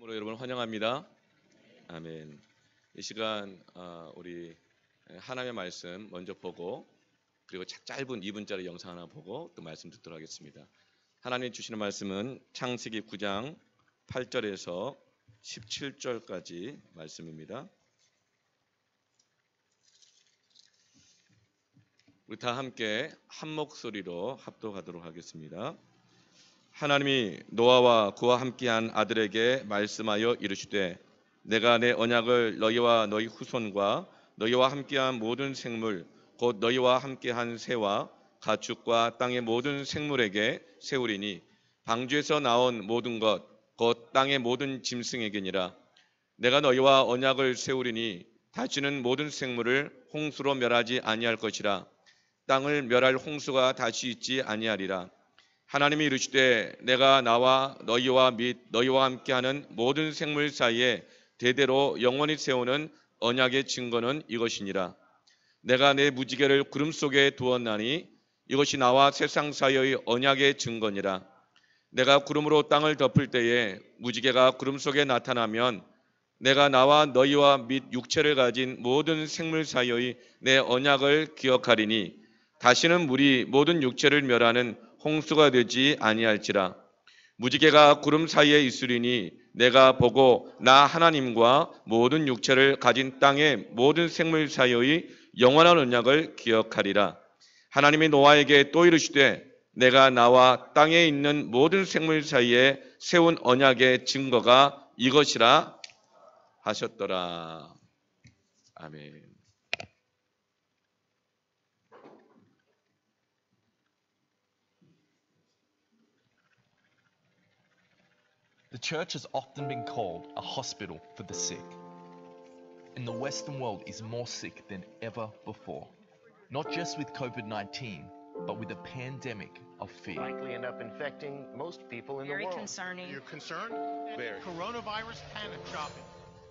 여러분 환영합니다. 아멘. 이 시간 우리 하나님의 말씀 먼저 보고 그리고 짧은 2분짜리 영상 하나 보고 또 말씀 듣도록 하겠습니다. 하나님 주시는 말씀은 창세기 9장 8절에서 17절까지 말씀입니다. 우리 다 함께 한 목소리로 합독하도록 하겠습니다. 하나님이 노아와 그와 함께한 아들에게 말씀하여 이르시되 내가 내 언약을 너희와 너희 후손과 너희와 함께한 모든 생물 곧 너희와 함께한 새와 가축과 땅의 모든 생물에게 세우리니 방주에서 나온 모든 것 곧 땅의 모든 짐승에게니라. 내가 너희와 언약을 세우리니 다시는 모든 생물을 홍수로 멸하지 아니할 것이라. 땅을 멸할 홍수가 다시 있지 아니하리라. 하나님이 이르시되 내가 나와 너희와 및 너희와 함께하는 모든 생물 사이에 대대로 영원히 세우는 언약의 증거는 이것이니라. 내가 내 무지개를 구름 속에 두었나니 이것이 나와 세상 사이의 언약의 증거니라. 내가 구름으로 땅을 덮을 때에 무지개가 구름 속에 나타나면 내가 나와 너희와 및 육체를 가진 모든 생물 사이의 내 언약을 기억하리니 다시는 물이 모든 육체를 멸하는 홍수가 되지 아니할지라. 무지개가 구름 사이에 있으리니 내가 보고 나 하나님과 모든 육체를 가진 땅의 모든 생물 사이의 영원한 언약을 기억하리라. 하나님이 노아에게 또 이르시되 내가 나와 땅에 있는 모든 생물 사이에 세운 언약의 증거가 이것이라 하셨더라. 아멘. The church has often been called a hospital for the sick. And the Western world is more sick than ever before. Not just with COVID-19, but with a pandemic of fear. Likely end up infecting most people in the Very world. concerning. You're concerned? Very. Coronavirus panic shopping.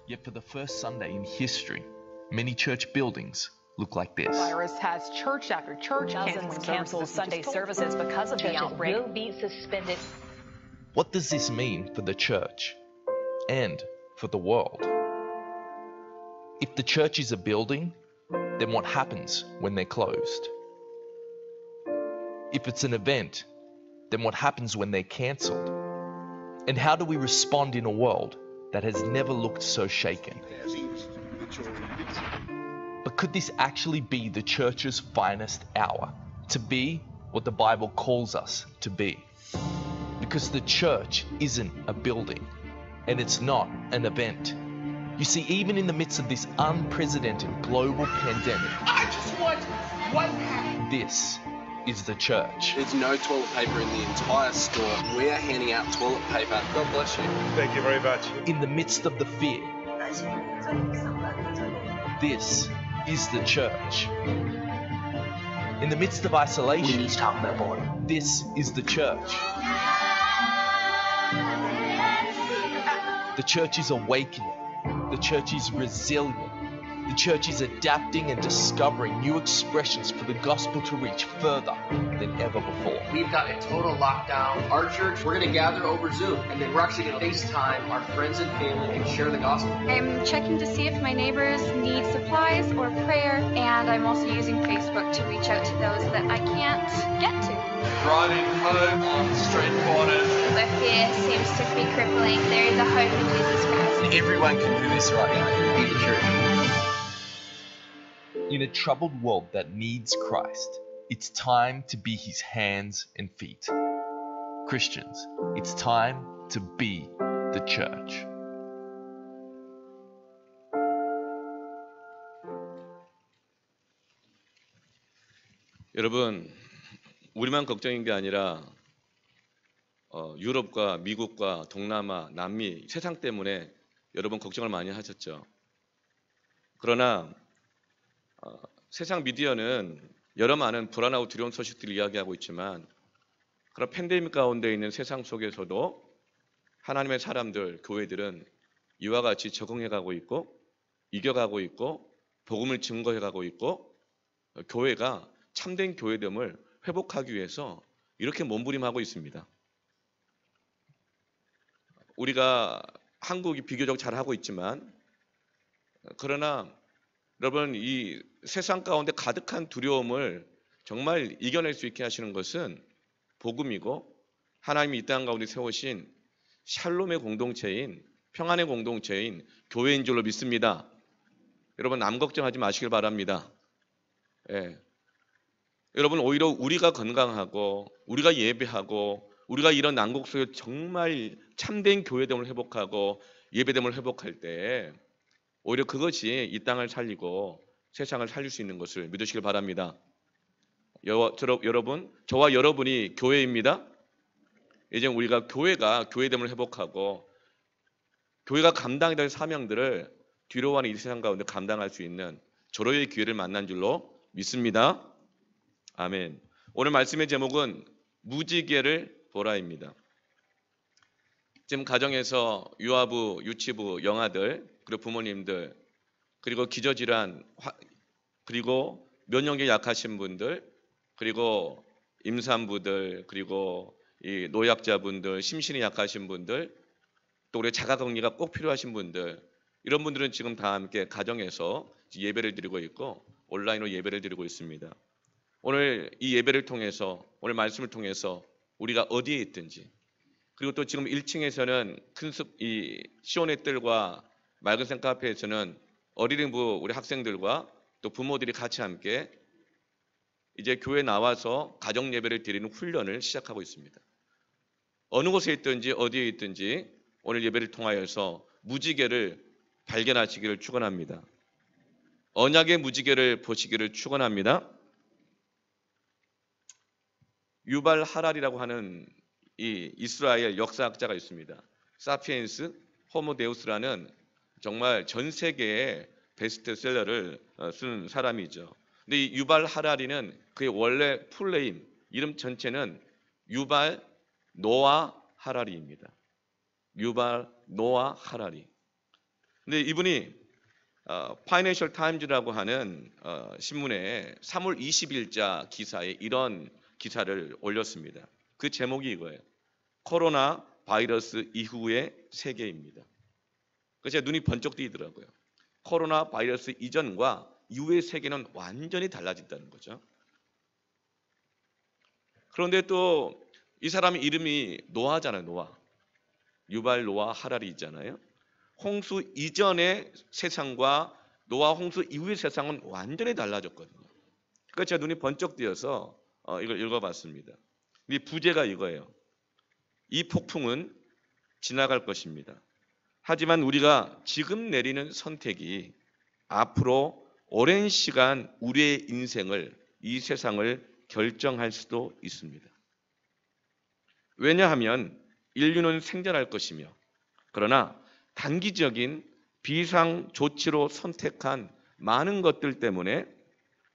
Yet for the first Sunday in history, many church buildings look like this. Virus has church after church Canceled Sunday services because of the outbreak. Will be suspended. What does this mean for the church and for the world? If the church is a building, then what happens when they're closed? If it's an event, then what happens when they're cancelled? And how do we respond in a world that has never looked so shaken? But could this actually be the church's finest hour? To be what the Bible calls us to be? Because the church isn't a building, and it's not an event. You see, even in the midst of this unprecedented global pandemic, I just want one pack. this is the church. There's no toilet paper in the entire store. We are handing out toilet paper. God bless you. Thank you very much. In the midst of the fear, this is the church. In the midst of isolation, this is the church. The church is awakening. The church is resilient. The church is adapting and discovering new expressions for the gospel to reach further than ever before. We've got a total lockdown. Our church, we're going to gather over Zoom, and then we're actually going to FaceTime our friends and family and share the gospel. I'm checking to see if my neighbors need supplies or prayer, and I'm also using Facebook to reach out to those that I can't get to. Driving home on street corners. Where fear seems to be crippling, there is a hope in Jesus Christ. Everyone can do this right now. Be the church. In a troubled world that needs Christ, it's time to be his hands and feet. Christians, it's time to be the church. 여러분, 우리만 걱정인 게 아니라 유럽과 미국과 동남아, 남미, 세상 때문에 여러분 걱정을 많이 하셨죠. 그러나 세상 미디어는 여러 많은 불안하고 두려운 소식들을 이야기하고 있지만 그런 팬데믹 가운데 있는 세상 속에서도 하나님의 사람들, 교회들은 이와 같이 적응해가고 있고 이겨가고 있고 복음을 증거해가고 있고 교회가 참된 교회됨을 회복하기 위해서 이렇게 몸부림하고 있습니다. 우리가 한국이 비교적 잘하고 있지만 그러나 여러분 이 세상 가운데 가득한 두려움을 정말 이겨낼 수 있게 하시는 것은 복음이고 하나님이 이 땅 가운데 세우신 샬롬의 공동체인 평안의 공동체인 교회인 줄로 믿습니다. 여러분 남 걱정하지 마시길 바랍니다. 예. 여러분 오히려 우리가 건강하고 우리가 예배하고 우리가 이런 난국 속에 정말 참된 교회됨을 회복하고 예배됨을 회복할 때 오히려 그것이 이 땅을 살리고 세상을 살릴 수 있는 것을 믿으시길 바랍니다. 여러분, 저와 여러분이 교회입니다. 이제 우리가 교회가 교회됨을 회복하고 교회가 감당해야 될 사명들을 뒤로 가는 이 세상 가운데 감당할 수 있는 절호의 기회를 만난 줄로 믿습니다. 아멘. 오늘 말씀의 제목은 무지개를 보라입니다. 지금 가정에서 유아부, 유치부, 영아들, 그리고 부모님들, 그리고 기저질환, 그리고 면역력이 약하신 분들, 그리고 임산부들, 그리고 이 노약자분들, 심신이 약하신 분들, 또 우리 자가격리가 꼭 필요하신 분들, 이런 분들은 지금 다 함께 가정에서 예배를 드리고 있고 온라인으로 예배를 드리고 있습니다. 오늘 이 예배를 통해서 오늘 말씀을 통해서 우리가 어디에 있든지 그리고 또 지금 1층에서는 이 시온의 뜰과 맑은샘 카페에서는 어린이부 우리 학생들과 또 부모들이 같이 함께 이제 교회 나와서 가정 예배를 드리는 훈련을 시작하고 있습니다. 어느 곳에 있든지 어디에 있든지 오늘 예배를 통하여서 무지개를 발견하시기를 축원합니다. 언약의 무지개를 보시기를 축원합니다. 유발 하랄이라고 하는 이 이스라엘 역사학자가 있습니다. 사피엔스 호모데우스라는 정말 전 세계의 베스트셀러를 쓴 사람이죠. 근데 이 유발 하랄이는 그의 원래 풀네임 이름 전체는 유발 노아 하라리입니다. 유발 노아 하라리. 근데 이분이 파이낸셜 타임즈라고 하는 신문에 3월 20일자 기사에 이런 기사를 올렸습니다. 그 제목이 이거예요. 코로나 바이러스 이후의 세계입니다. 그래서 제 눈이 번쩍 뜨이더라고요. 코로나 바이러스 이전과 이후의 세계는 완전히 달라진다는 거죠. 그런데 또 이 사람 이름이 노아잖아요. 노아. 유발 노아 하라리 있잖아요. 홍수 이전의 세상과 노아 홍수 이후의 세상은 완전히 달라졌거든요. 그래서 제 눈이 번쩍 뜨여서 이걸 읽어봤습니다. 이 부제가 이거예요. 이 폭풍은 지나갈 것입니다. 하지만 우리가 지금 내리는 선택이 앞으로 오랜 시간 우리의 인생을, 이 세상을 결정할 수도 있습니다. 왜냐하면 인류는 생존할 것이며 그러나 단기적인 비상 조치로 선택한 많은 것들 때문에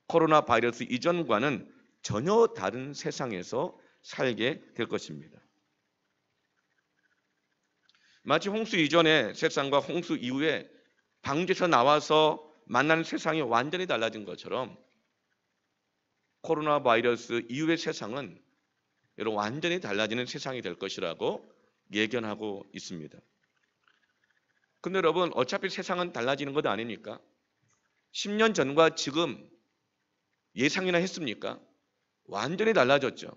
코로나 바이러스 이전과는 전혀 다른 세상에서 살게 될 것입니다. 마치 홍수 이전의 세상과 홍수 이후에 방주에서 나와서 만나는 세상이 완전히 달라진 것처럼 코로나 바이러스 이후의 세상은 여러분 완전히 달라지는 세상이 될 것이라고 예견하고 있습니다. 근데 여러분 어차피 세상은 달라지는 것 아닙니까? 10년 전과 지금 예상이나 했습니까? 완전히 달라졌죠.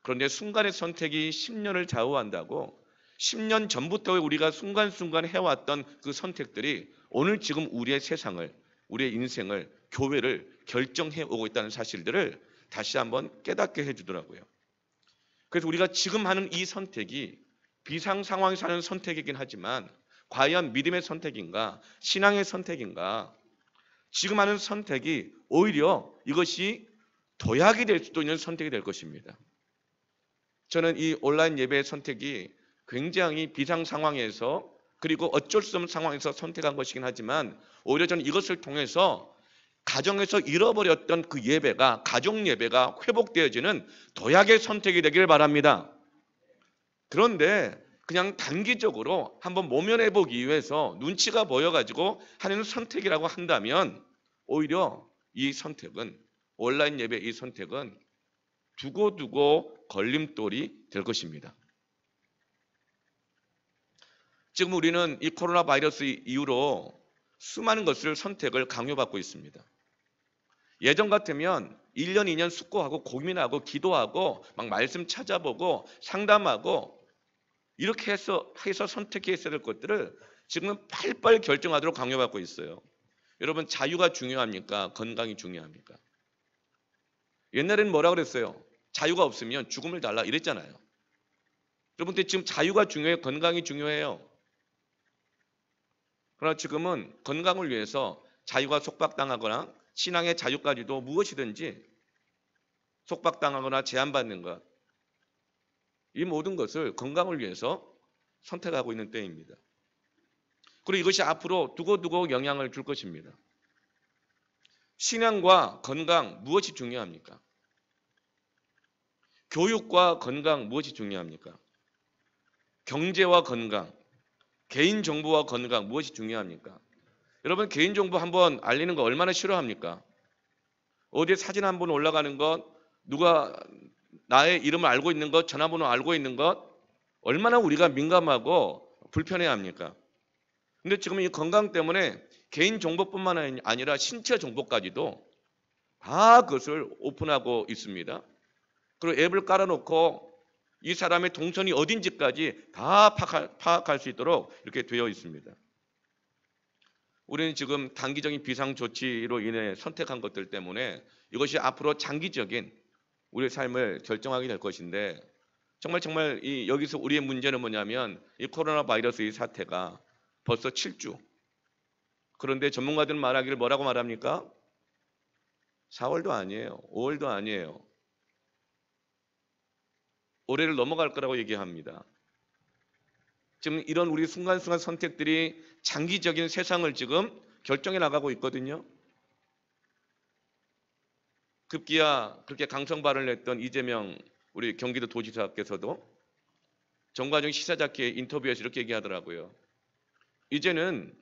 그런데 순간의 선택이 10년을 좌우한다고 10년 전부터 우리가 순간순간 해왔던 그 선택들이 오늘 지금 우리의 세상을, 우리의 인생을, 교회를 결정해 오고 있다는 사실들을 다시 한번 깨닫게 해주더라고요. 그래서 우리가 지금 하는 이 선택이 비상 상황에서 하는 선택이긴 하지만 과연 믿음의 선택인가, 신앙의 선택인가, 지금 하는 선택이 오히려 이것이 도약이 될 수도 있는 선택이 될 것입니다. 저는 이 온라인 예배의 선택이 굉장히 비상 상황에서 그리고 어쩔 수 없는 상황에서 선택한 것이긴 하지만 오히려 저는 이것을 통해서 가정에서 잃어버렸던 그 예배가, 가정 예배가 회복되어지는 도약의 선택이 되길 바랍니다. 그런데 그냥 단기적으로 한번 모면해 보기 위해서 눈치가 보여가지고 하는 선택이라고 한다면 오히려 이 선택은, 온라인 예배 이 선택은 두고두고 걸림돌이 될 것입니다. 지금 우리는 이 코로나 바이러스 이후로 수많은 것을 선택을 강요받고 있습니다. 예전 같으면 1년, 2년 숙고하고 고민하고 기도하고 막 말씀 찾아보고 상담하고 이렇게 해서 선택했어야 될 것들을 지금은 빨리빨리 결정하도록 강요받고 있어요. 여러분, 자유가 중요합니까? 건강이 중요합니까? 옛날에는 뭐라 그랬어요? 자유가 없으면 죽음을 달라 이랬잖아요. 여러분들 지금 자유가 중요해요? 건강이 중요해요? 그러나 지금은 건강을 위해서 자유가 속박당하거나 신앙의 자유까지도 무엇이든지 속박당하거나 제한받는 것, 이 모든 것을 건강을 위해서 선택하고 있는 때입니다. 그리고 이것이 앞으로 두고두고 영향을 줄 것입니다. 신앙과 건강 무엇이 중요합니까? 교육과 건강 무엇이 중요합니까? 경제와 건강, 개인정보와 건강 무엇이 중요합니까? 여러분, 개인정보 한번 알리는 거 얼마나 싫어합니까? 어디에 사진 한번 올라가는 것, 누가 나의 이름을 알고 있는 것, 전화번호 알고 있는 것, 얼마나 우리가 민감하고 불편해합니까? 근데 지금 이 건강 때문에 개인정보뿐만 아니라 신체 정보까지도 다 그것을 오픈하고 있습니다. 그리고 앱을 깔아놓고 이 사람의 동선이 어딘지까지 다 파악할 수 있도록 이렇게 되어 있습니다. 우리는 지금 단기적인 비상조치로 인해 선택한 것들 때문에 이것이 앞으로 장기적인 우리의 삶을 결정하게 될 것인데, 정말 여기서 우리의 문제는 뭐냐면 이 코로나 바이러스 이 사태가 벌써 7주. 그런데 전문가들은 말하기를 뭐라고 말합니까? 4월도 아니에요. 5월도 아니에요. 올해를 넘어갈 거라고 얘기합니다. 지금 이런 우리 순간순간 선택들이 장기적인 세상을 지금 결정해 나가고 있거든요. 급기야 그렇게 강성 발언을 했던 이재명 우리 경기도 도지사께서도 정관용 시사자키에 인터뷰에서 이렇게 얘기하더라고요. 이제는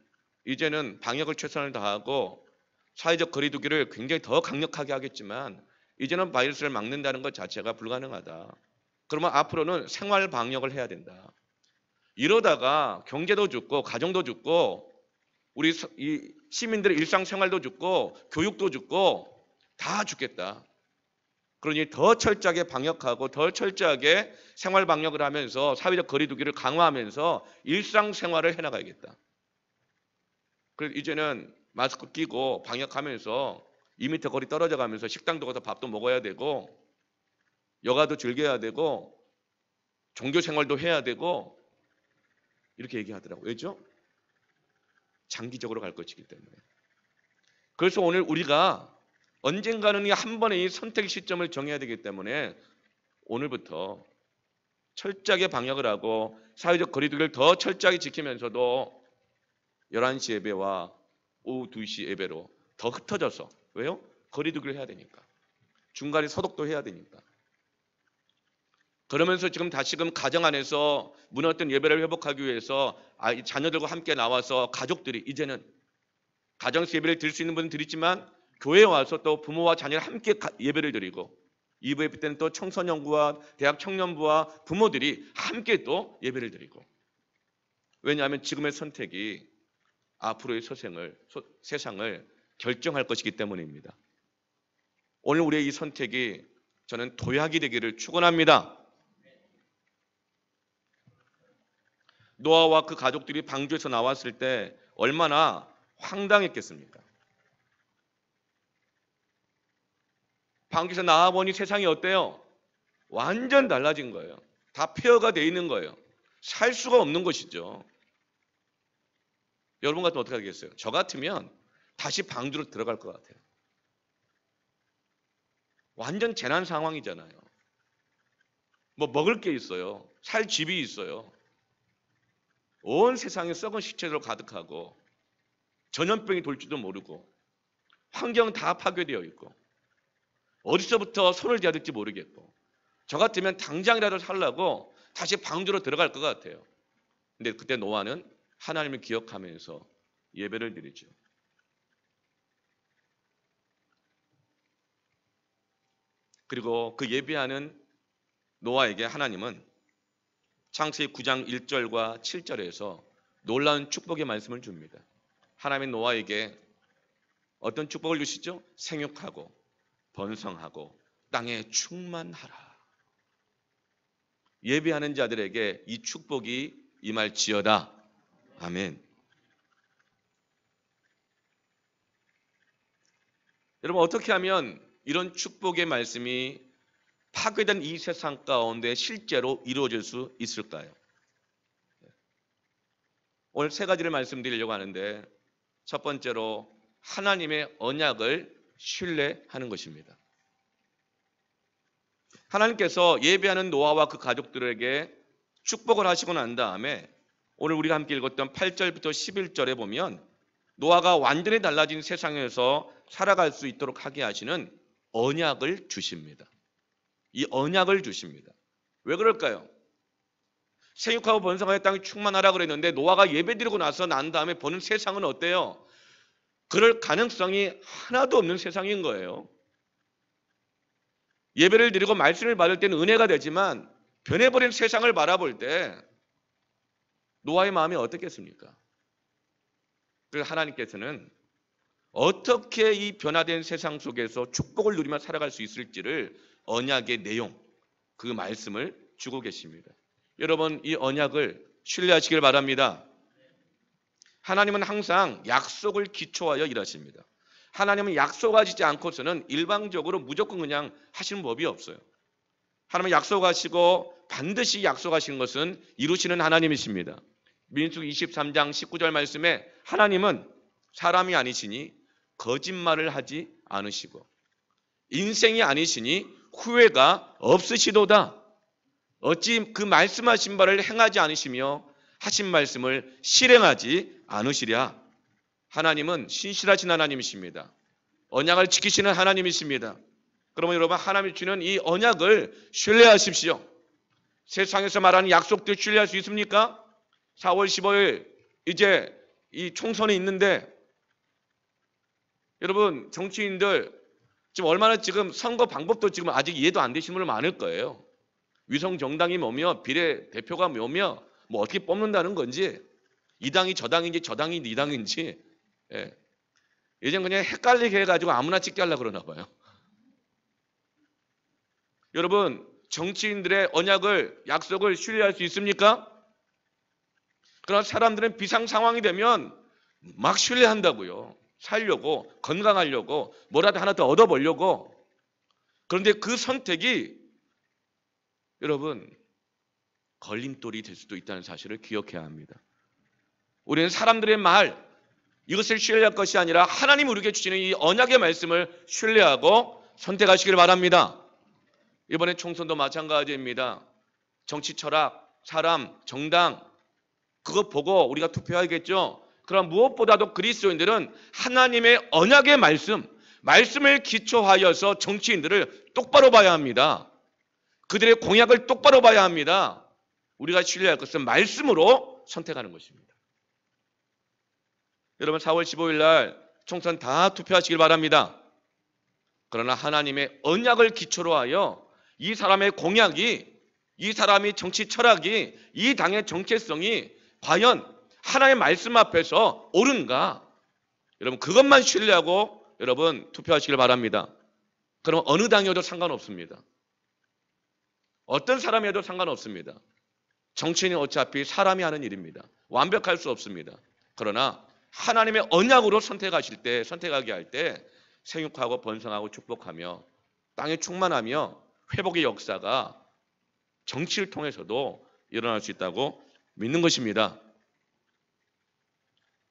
방역을 최선을 다하고 사회적 거리두기를 굉장히 더 강력하게 하겠지만 이제는 바이러스를 막는다는 것 자체가 불가능하다. 그러면 앞으로는 생활 방역을 해야 된다. 이러다가 경제도 죽고 가정도 죽고 우리 이 시민들의 일상생활도 죽고 교육도 죽고 다 죽겠다. 그러니 더 철저하게 방역하고 더 철저하게 생활 방역을 하면서 사회적 거리두기를 강화하면서 일상생활을 해나가야겠다. 그래서 이제는 마스크 끼고 방역하면서 2m 거리 떨어져 가면서 식당도 가서 밥도 먹어야 되고 여가도 즐겨야 되고 종교 생활도 해야 되고 이렇게 얘기하더라고요. 왜죠? 장기적으로 갈 것이기 때문에. 그래서 오늘 우리가 언젠가는 한 번의 이 선택 시점을 정해야 되기 때문에 오늘부터 철저하게 방역을 하고 사회적 거리두기를 더 철저하게 지키면서도 11시 예배와 오후 2시 예배로 더 흩어져서, 왜요? 거리두기를 해야 되니까. 중간에 소독도 해야 되니까. 그러면서 지금 다시금 가정 안에서 무너졌던 예배를 회복하기 위해서 자녀들과 함께 나와서 가족들이 이제는 가정에서 예배를 드릴 수 있는 분은 드리지만 교회에 와서 또 부모와 자녀를 함께 예배를 드리고 2부 예배 때는 또 청소년부와 대학 청년부와 부모들이 함께 또 예배를 드리고, 왜냐하면 지금의 선택이 앞으로의 세상을 결정할 것이기 때문입니다. 오늘 우리의 이 선택이 저는 도약이 되기를 축원합니다. 노아와 그 가족들이 방주에서 나왔을 때 얼마나 황당했겠습니까? 방주에서 나와보니 세상이 어때요? 완전 달라진 거예요. 다 폐허가 돼 있는 거예요. 살 수가 없는 것이죠. 여러분 같으면 어떻게 하겠어요? 저 같으면 다시 방주로 들어갈 것 같아요. 완전 재난 상황이잖아요. 뭐 먹을 게 있어요. 살 집이 있어요. 온 세상에 썩은 시체로 가득하고 전염병이 돌지도 모르고 환경은 다 파괴되어 있고 어디서부터 손을 대야 될지 모르겠고, 저 같으면 당장이라도 살라고 다시 방주로 들어갈 것 같아요. 근데 그때 노아는 하나님을 기억하면서 예배를 드리죠. 그리고 그 예배하는 노아에게 하나님은 창세기 9장 1절과 7절에서 놀라운 축복의 말씀을 줍니다. 하나님의 노아에게 어떤 축복을 주시죠? 생육하고 번성하고 땅에 충만하라. 예배하는 자들에게 이 축복이 임할지어다. 아멘. 여러분, 어떻게 하면 이런 축복의 말씀이 파괴된 이 세상 가운데 실제로 이루어질 수 있을까요? 오늘 세 가지를 말씀드리려고 하는데, 첫 번째로 하나님의 언약을 신뢰하는 것입니다. 하나님께서 예배하는 노아와 그 가족들에게 축복을 하시고 난 다음에 오늘 우리가 함께 읽었던 8절부터 11절에 보면 노아가 완전히 달라진 세상에서 살아갈 수 있도록 하게 하시는 언약을 주십니다. 이 언약을 주십니다. 왜 그럴까요? 생육하고 번성하여 땅이 충만하라 그랬는데 노아가 예배드리고 나서 난 다음에 보는 세상은 어때요? 그럴 가능성이 하나도 없는 세상인 거예요. 예배를 드리고 말씀을 받을 때는 은혜가 되지만 변해버린 세상을 바라볼 때 노아의 마음이 어떻겠습니까? 그래서 하나님께서는 어떻게 이 변화된 세상 속에서 축복을 누리며 살아갈 수 있을지를 언약의 내용, 그 말씀을 주고 계십니다. 여러분, 이 언약을 신뢰하시길 바랍니다. 하나님은 항상 약속을 기초하여 일하십니다. 하나님은 약속하시지 않고서는 일방적으로 무조건 그냥 하시는 법이 없어요. 하나님은 약속하시고 반드시 약속하시는 것은 이루시는 하나님이십니다. 민수기 23장 19절 말씀에 하나님은 사람이 아니시니 거짓말을 하지 않으시고 인생이 아니시니 후회가 없으시도다. 어찌 그 말씀하신 바를 행하지 않으시며 하신 말씀을 실행하지 않으시랴. 하나님은 신실하신 하나님이십니다. 언약을 지키시는 하나님이십니다. 그러면 여러분, 하나님이 주는 이 언약을 신뢰하십시오. 세상에서 말하는 약속들 신뢰할 수 있습니까? 4월 15일 이제 이 총선이 있는데 여러분, 정치인들 지금 얼마나 지금 선거 방법도 지금 아직 이해도 안 되시는 분들 많을 거예요. 위성 정당이 뭐며 비례대표가 뭐며 뭐 어떻게 뽑는다는 건지, 이 당이 저 당인지 저 당이 이 당인지, 예. 예전 그냥 헷갈리게 해가지고 아무나 찍게 하려고 그러나 봐요. 여러분, 정치인들의 언약을, 약속을 신뢰할 수 있습니까? 그러나 사람들은 비상 상황이 되면 막 신뢰한다고요. 살려고, 건강하려고, 뭐라도 하나 더 얻어보려고. 그런데 그 선택이 여러분 걸림돌이 될 수도 있다는 사실을 기억해야 합니다. 우리는 사람들의 말, 이것을 신뢰할 것이 아니라 하나님 우리에게 주시는 이 언약의 말씀을 신뢰하고 선택하시길 바랍니다. 이번에 총선도 마찬가지입니다. 정치 철학, 사람, 정당, 그거 보고 우리가 투표해야겠죠. 그럼 무엇보다도 그리스도인들은 하나님의 언약의 말씀을 기초하여서 정치인들을 똑바로 봐야 합니다. 그들의 공약을 똑바로 봐야 합니다. 우리가 신뢰할 것은 말씀으로 선택하는 것입니다. 여러분, 4월 15일 날 총선 다 투표하시길 바랍니다. 그러나 하나님의 언약을 기초로 하여 이 사람의 공약이, 이 사람의 정치 철학이, 이 당의 정체성이 과연 하나님의 말씀 앞에서 옳은가? 여러분, 그것만 신뢰하고 여러분 투표하시길 바랍니다. 그럼 어느 당이어도 상관없습니다. 어떤 사람이어도 상관없습니다. 정치인이 어차피 사람이 하는 일입니다. 완벽할 수 없습니다. 그러나 하나님의 언약으로 선택하게 할 때 생육하고 번성하고 축복하며 땅에 충만하며 회복의 역사가 정치를 통해서도 일어날 수 있다고 믿는 것입니다.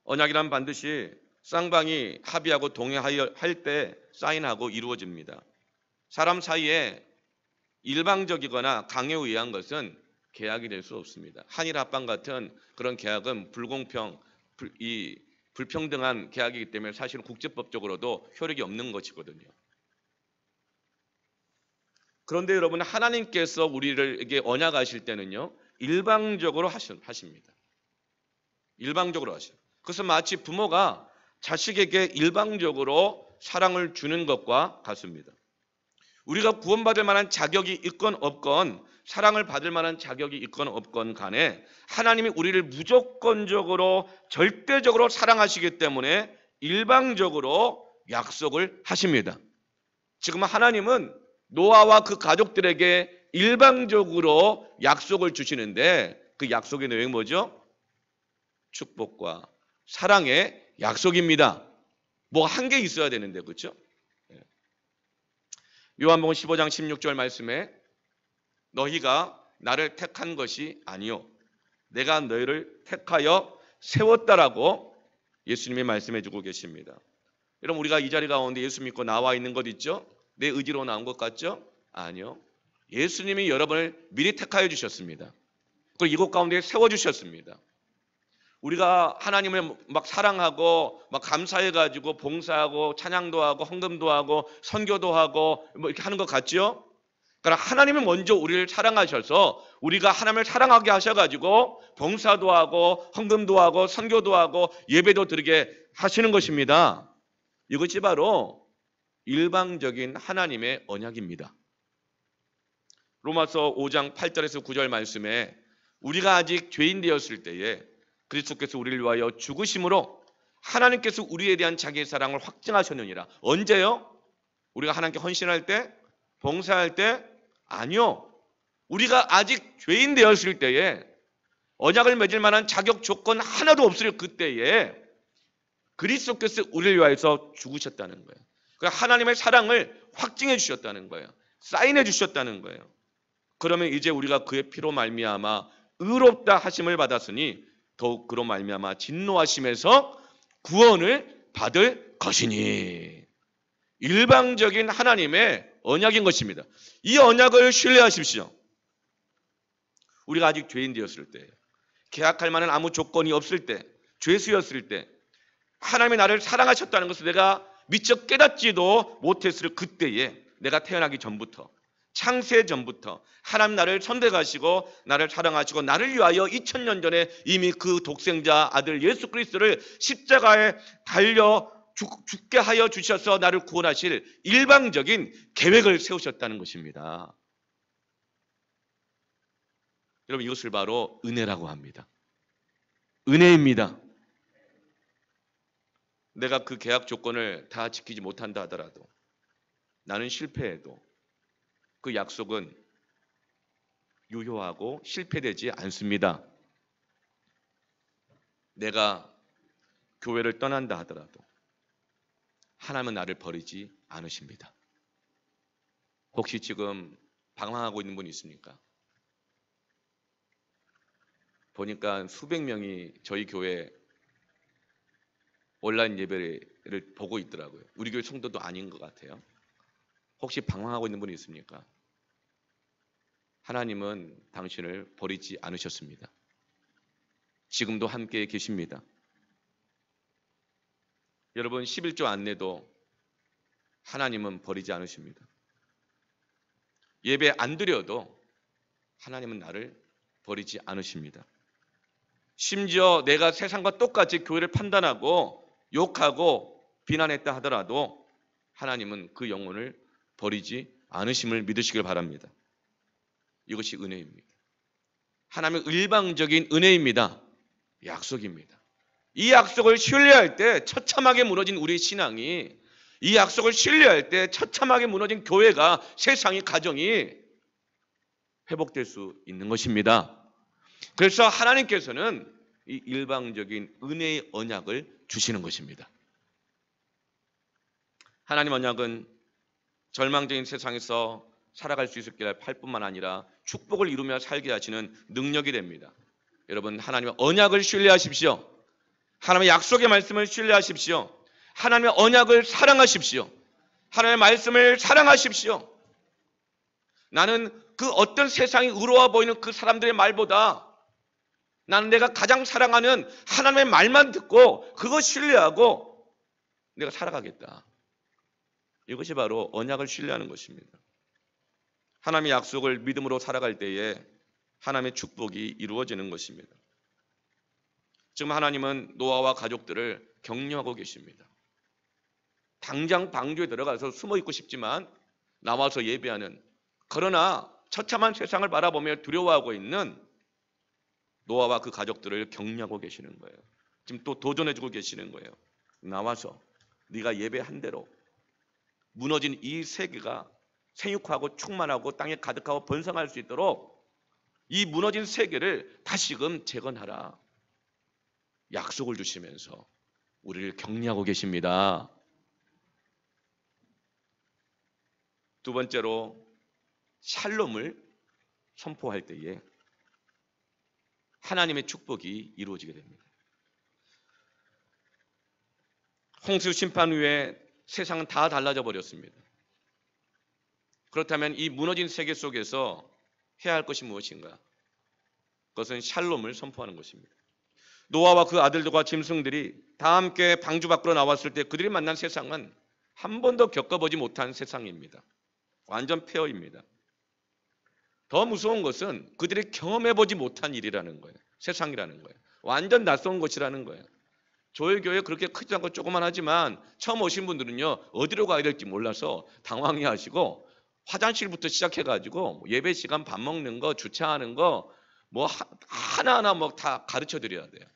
언약이란 반드시 쌍방이 합의하고 동의할 때 사인하고 이루어집니다. 사람 사이에 일방적이거나 강요에 의한 것은 계약이 될 수 없습니다. 한일 합방 같은 그런 계약은 불평등한 계약이기 때문에 사실은 국제법적으로도 효력이 없는 것이거든요. 그런데 여러분, 하나님께서 우리에게 언약하실 때는요, 일방적으로 하십니다. 일방적으로 하셔요. 그래서 마치 부모가 자식에게 일방적으로 사랑을 주는 것과 같습니다. 우리가 구원받을 만한 자격이 있건 없건, 사랑을 받을 만한 자격이 있건 없건 간에 하나님이 우리를 무조건적으로 절대적으로 사랑하시기 때문에 일방적으로 약속을 하십니다. 지금 하나님은 노아와 그 가족들에게 일방적으로 약속을 주시는데 그 약속의 내용이 뭐죠? 축복과 사랑의 약속입니다. 뭐 한 개 있어야 되는데, 그렇죠? 요한복음 15장 16절 말씀에 너희가 나를 택한 것이 아니요 내가 너희를 택하여 세웠다라고 예수님이 말씀해 주고 계십니다. 여러분, 우리가 이 자리 가운데 예수 믿고 나와 있는 것 있죠? 내 의지로 나온 것 같죠? 아니요. 예수님이 여러분을 미리 택하여 주셨습니다. 그리고 이곳 가운데 세워주셨습니다. 우리가 하나님을 막 사랑하고 막 감사해가지고 봉사하고 찬양도 하고 헌금도 하고 선교도 하고 뭐 이렇게 하는 것 같죠? 그러나 하나님은 먼저 우리를 사랑하셔서 우리가 하나님을 사랑하게 하셔가지고 봉사도 하고 헌금도 하고 선교도 하고 예배도 드리게 하시는 것입니다. 이것이 바로 일방적인 하나님의 언약입니다. 로마서 5장 8절에서 9절 말씀에 우리가 아직 죄인 되었을 때에 그리스도께서 우리를 위하여 죽으심으로 하나님께서 우리에 대한 자기의 사랑을 확증하셨느니라. 언제요? 우리가 하나님께 헌신할 때? 봉사할 때? 아니요. 우리가 아직 죄인 되었을 때에 언약을 맺을 만한 자격 조건 하나도 없을 그때에 그리스도께서 우리를 위하여서 죽으셨다는 거예요. 그러니까 하나님의 사랑을 확증해 주셨다는 거예요. 사인해 주셨다는 거예요. 그러면 이제 우리가 그의 피로 말미암아 의롭다 하심을 받았으니 더욱 그로 말미암아 진노하심에서 구원을 받을 것이니. 일방적인 하나님의 언약인 것입니다. 이 언약을 신뢰하십시오. 우리가 아직 죄인 되었을 때, 계약할 만한 아무 조건이 없을 때, 죄수였을 때 하나님이 나를 사랑하셨다는 것을 내가 미처 깨닫지도 못했을 그때에, 내가 태어나기 전부터, 창세 전부터 하나님 나를 선택하시고 나를 사랑하시고 나를 위하여 2000년 전에 이미 그 독생자 아들 예수 그리스도를 십자가에 달려 죽게 하여 주셔서 나를 구원하실 일방적인 계획을 세우셨다는 것입니다. 여러분, 이것을 바로 은혜라고 합니다. 은혜입니다. 내가 그 계약 조건을 다 지키지 못한다 하더라도, 나는 실패해도 그 약속은 유효하고 실패되지 않습니다. 내가 교회를 떠난다 하더라도 하나님은 나를 버리지 않으십니다. 혹시 지금 방황하고 있는 분이 있습니까? 보니까 수백 명이 저희 교회 온라인 예배를 보고 있더라고요. 우리 교회 성도도 아닌 것 같아요. 혹시 방황하고 있는 분이 있습니까? 하나님은 당신을 버리지 않으셨습니다. 지금도 함께 계십니다. 여러분, 11조 안내도 하나님은 버리지 않으십니다. 예배 안 드려도 하나님은 나를 버리지 않으십니다. 심지어 내가 세상과 똑같이 교회를 판단하고 욕하고 비난했다 하더라도 하나님은 그 영혼을 버리지 않으심을 믿으시길 바랍니다. 이것이 은혜입니다. 하나님의 일방적인 은혜입니다. 약속입니다. 이 약속을 신뢰할 때 처참하게 무너진 우리의 신앙이, 이 약속을 신뢰할 때 처참하게 무너진 교회가, 세상이, 가정이 회복될 수 있는 것입니다. 그래서 하나님께서는 이 일방적인 은혜의 언약을 주시는 것입니다. 하나님 언약은 절망적인 세상에서 살아갈 수 있게 할 뿐만 아니라 축복을 이루며 살게 하시는 능력이 됩니다. 여러분, 하나님의 언약을 신뢰하십시오. 하나님의 약속의 말씀을 신뢰하십시오. 하나님의 언약을 사랑하십시오. 하나님의 말씀을 사랑하십시오. 나는 그 어떤 세상이 의로워 보이는 그 사람들의 말보다 나는 내가 가장 사랑하는 하나님의 말만 듣고 그거 신뢰하고 내가 살아가겠다. 이것이 바로 언약을 신뢰하는 것입니다. 하나님의 약속을 믿음으로 살아갈 때에 하나님의 축복이 이루어지는 것입니다. 지금 하나님은 노아와 가족들을 격려하고 계십니다. 당장 방주에 들어가서 숨어 있고 싶지만 나와서 예배하는, 그러나 처참한 세상을 바라보며 두려워하고 있는 노아와 그 가족들을 격려하고 계시는 거예요. 지금 또 도전해주고 계시는 거예요. 나와서 네가 예배한 대로 무너진 이 세계가 생육하고 충만하고 땅에 가득하고 번성할 수 있도록 이 무너진 세계를 다시금 재건하라. 약속을 주시면서 우리를 격려하고 계십니다. 두 번째로 샬롬을 선포할 때에 하나님의 축복이 이루어지게 됩니다. 홍수 심판 후에 세상은 다 달라져 버렸습니다. 그렇다면 이 무너진 세계 속에서 해야 할 것이 무엇인가? 그것은 샬롬을 선포하는 것입니다. 노아와 그 아들들과 짐승들이 다 함께 방주 밖으로 나왔을 때 그들이 만난 세상은 한 번도 겪어보지 못한 세상입니다. 완전 폐허입니다. 더 무서운 것은 그들이 경험해보지 못한 일이라는 거예요. 세상이라는 거예요. 완전 낯선 것이라는 거예요. 저희 교회 그렇게 크지 않고 조그만하지만 처음 오신 분들은요, 어디로 가야 될지 몰라서 당황해 하시고 화장실부터 시작해가지고 예배 시간 밥 먹는 거, 주차하는 거 뭐 하나하나 뭐 다 가르쳐 드려야 돼요.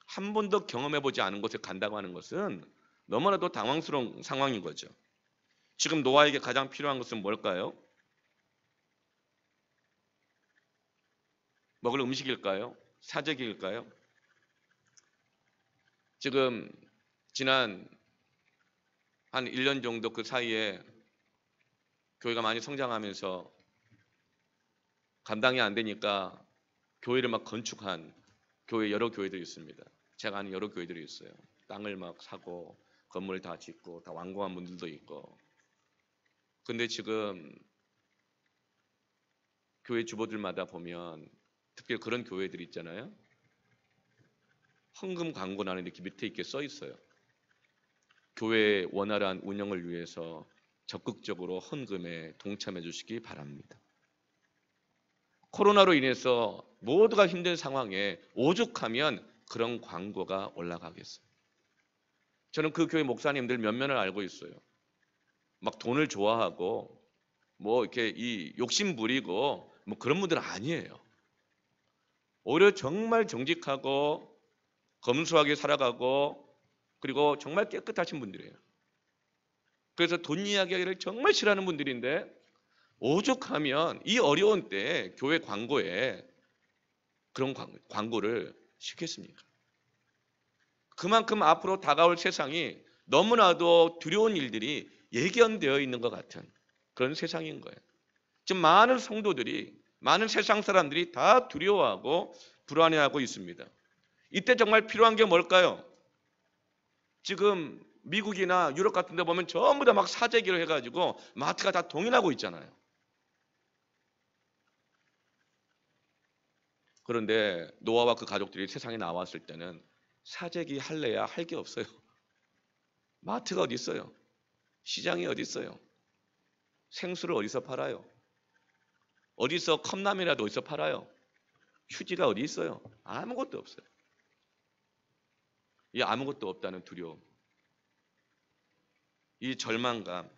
한 번도 경험해보지 않은 곳에 간다고 하는 것은 너무나도 당황스러운 상황인 거죠. 지금 노아에게 가장 필요한 것은 뭘까요? 먹을 음식일까요? 사재기일까요? 지금 지난 한 1년 정도 그 사이에 교회가 많이 성장하면서 감당이 안 되니까 교회를 막 건축한 교회 여러 교회들이 있습니다. 제가 아는 여러 교회들이 있어요. 땅을 막 사고 건물을 다 짓고 다 완공한 분들도 있고. 근데 지금 교회 주보들마다 보면 특별히 그런 교회들이 있잖아요. 헌금 광고라는 이렇게 밑에 있게 써 있어요. 교회의 원활한 운영을 위해서 적극적으로 헌금에 동참해 주시기 바랍니다. 코로나로 인해서 모두가 힘든 상황에 오죽하면 그런 광고가 올라가겠어요. 저는 그 교회 목사님들 몇몇을 알고 있어요. 막 돈을 좋아하고 뭐 이렇게 이 욕심 부리고 뭐 그런 분들은 아니에요. 오히려 정말 정직하고 검소하게 살아가고 그리고 정말 깨끗하신 분들이에요. 그래서 돈 이야기를 정말 싫어하는 분들인데 오죽하면 이 어려운 때 교회 광고에 그런 광고를 시켰습니까? 그만큼 앞으로 다가올 세상이 너무나도 두려운 일들이 예견되어 있는 것 같은 그런 세상인 거예요. 지금 많은 성도들이, 많은 세상 사람들이 다 두려워하고 불안해하고 있습니다. 이때 정말 필요한 게 뭘까요? 지금 미국이나 유럽 같은 데 보면 전부 다 막 사재기로 해가지고 마트가 다 동일하고 있잖아요. 그런데 노아와 그 가족들이 세상에 나왔을 때는 사재기 할래야 할 게 없어요. 마트가 어디 있어요? 시장이 어디 있어요? 생수를 어디서 팔아요? 어디서 컵라면이라도 어디서 팔아요? 휴지가 어디 있어요? 아무것도 없어요. 이 아무것도 없다는 두려움, 이 절망감,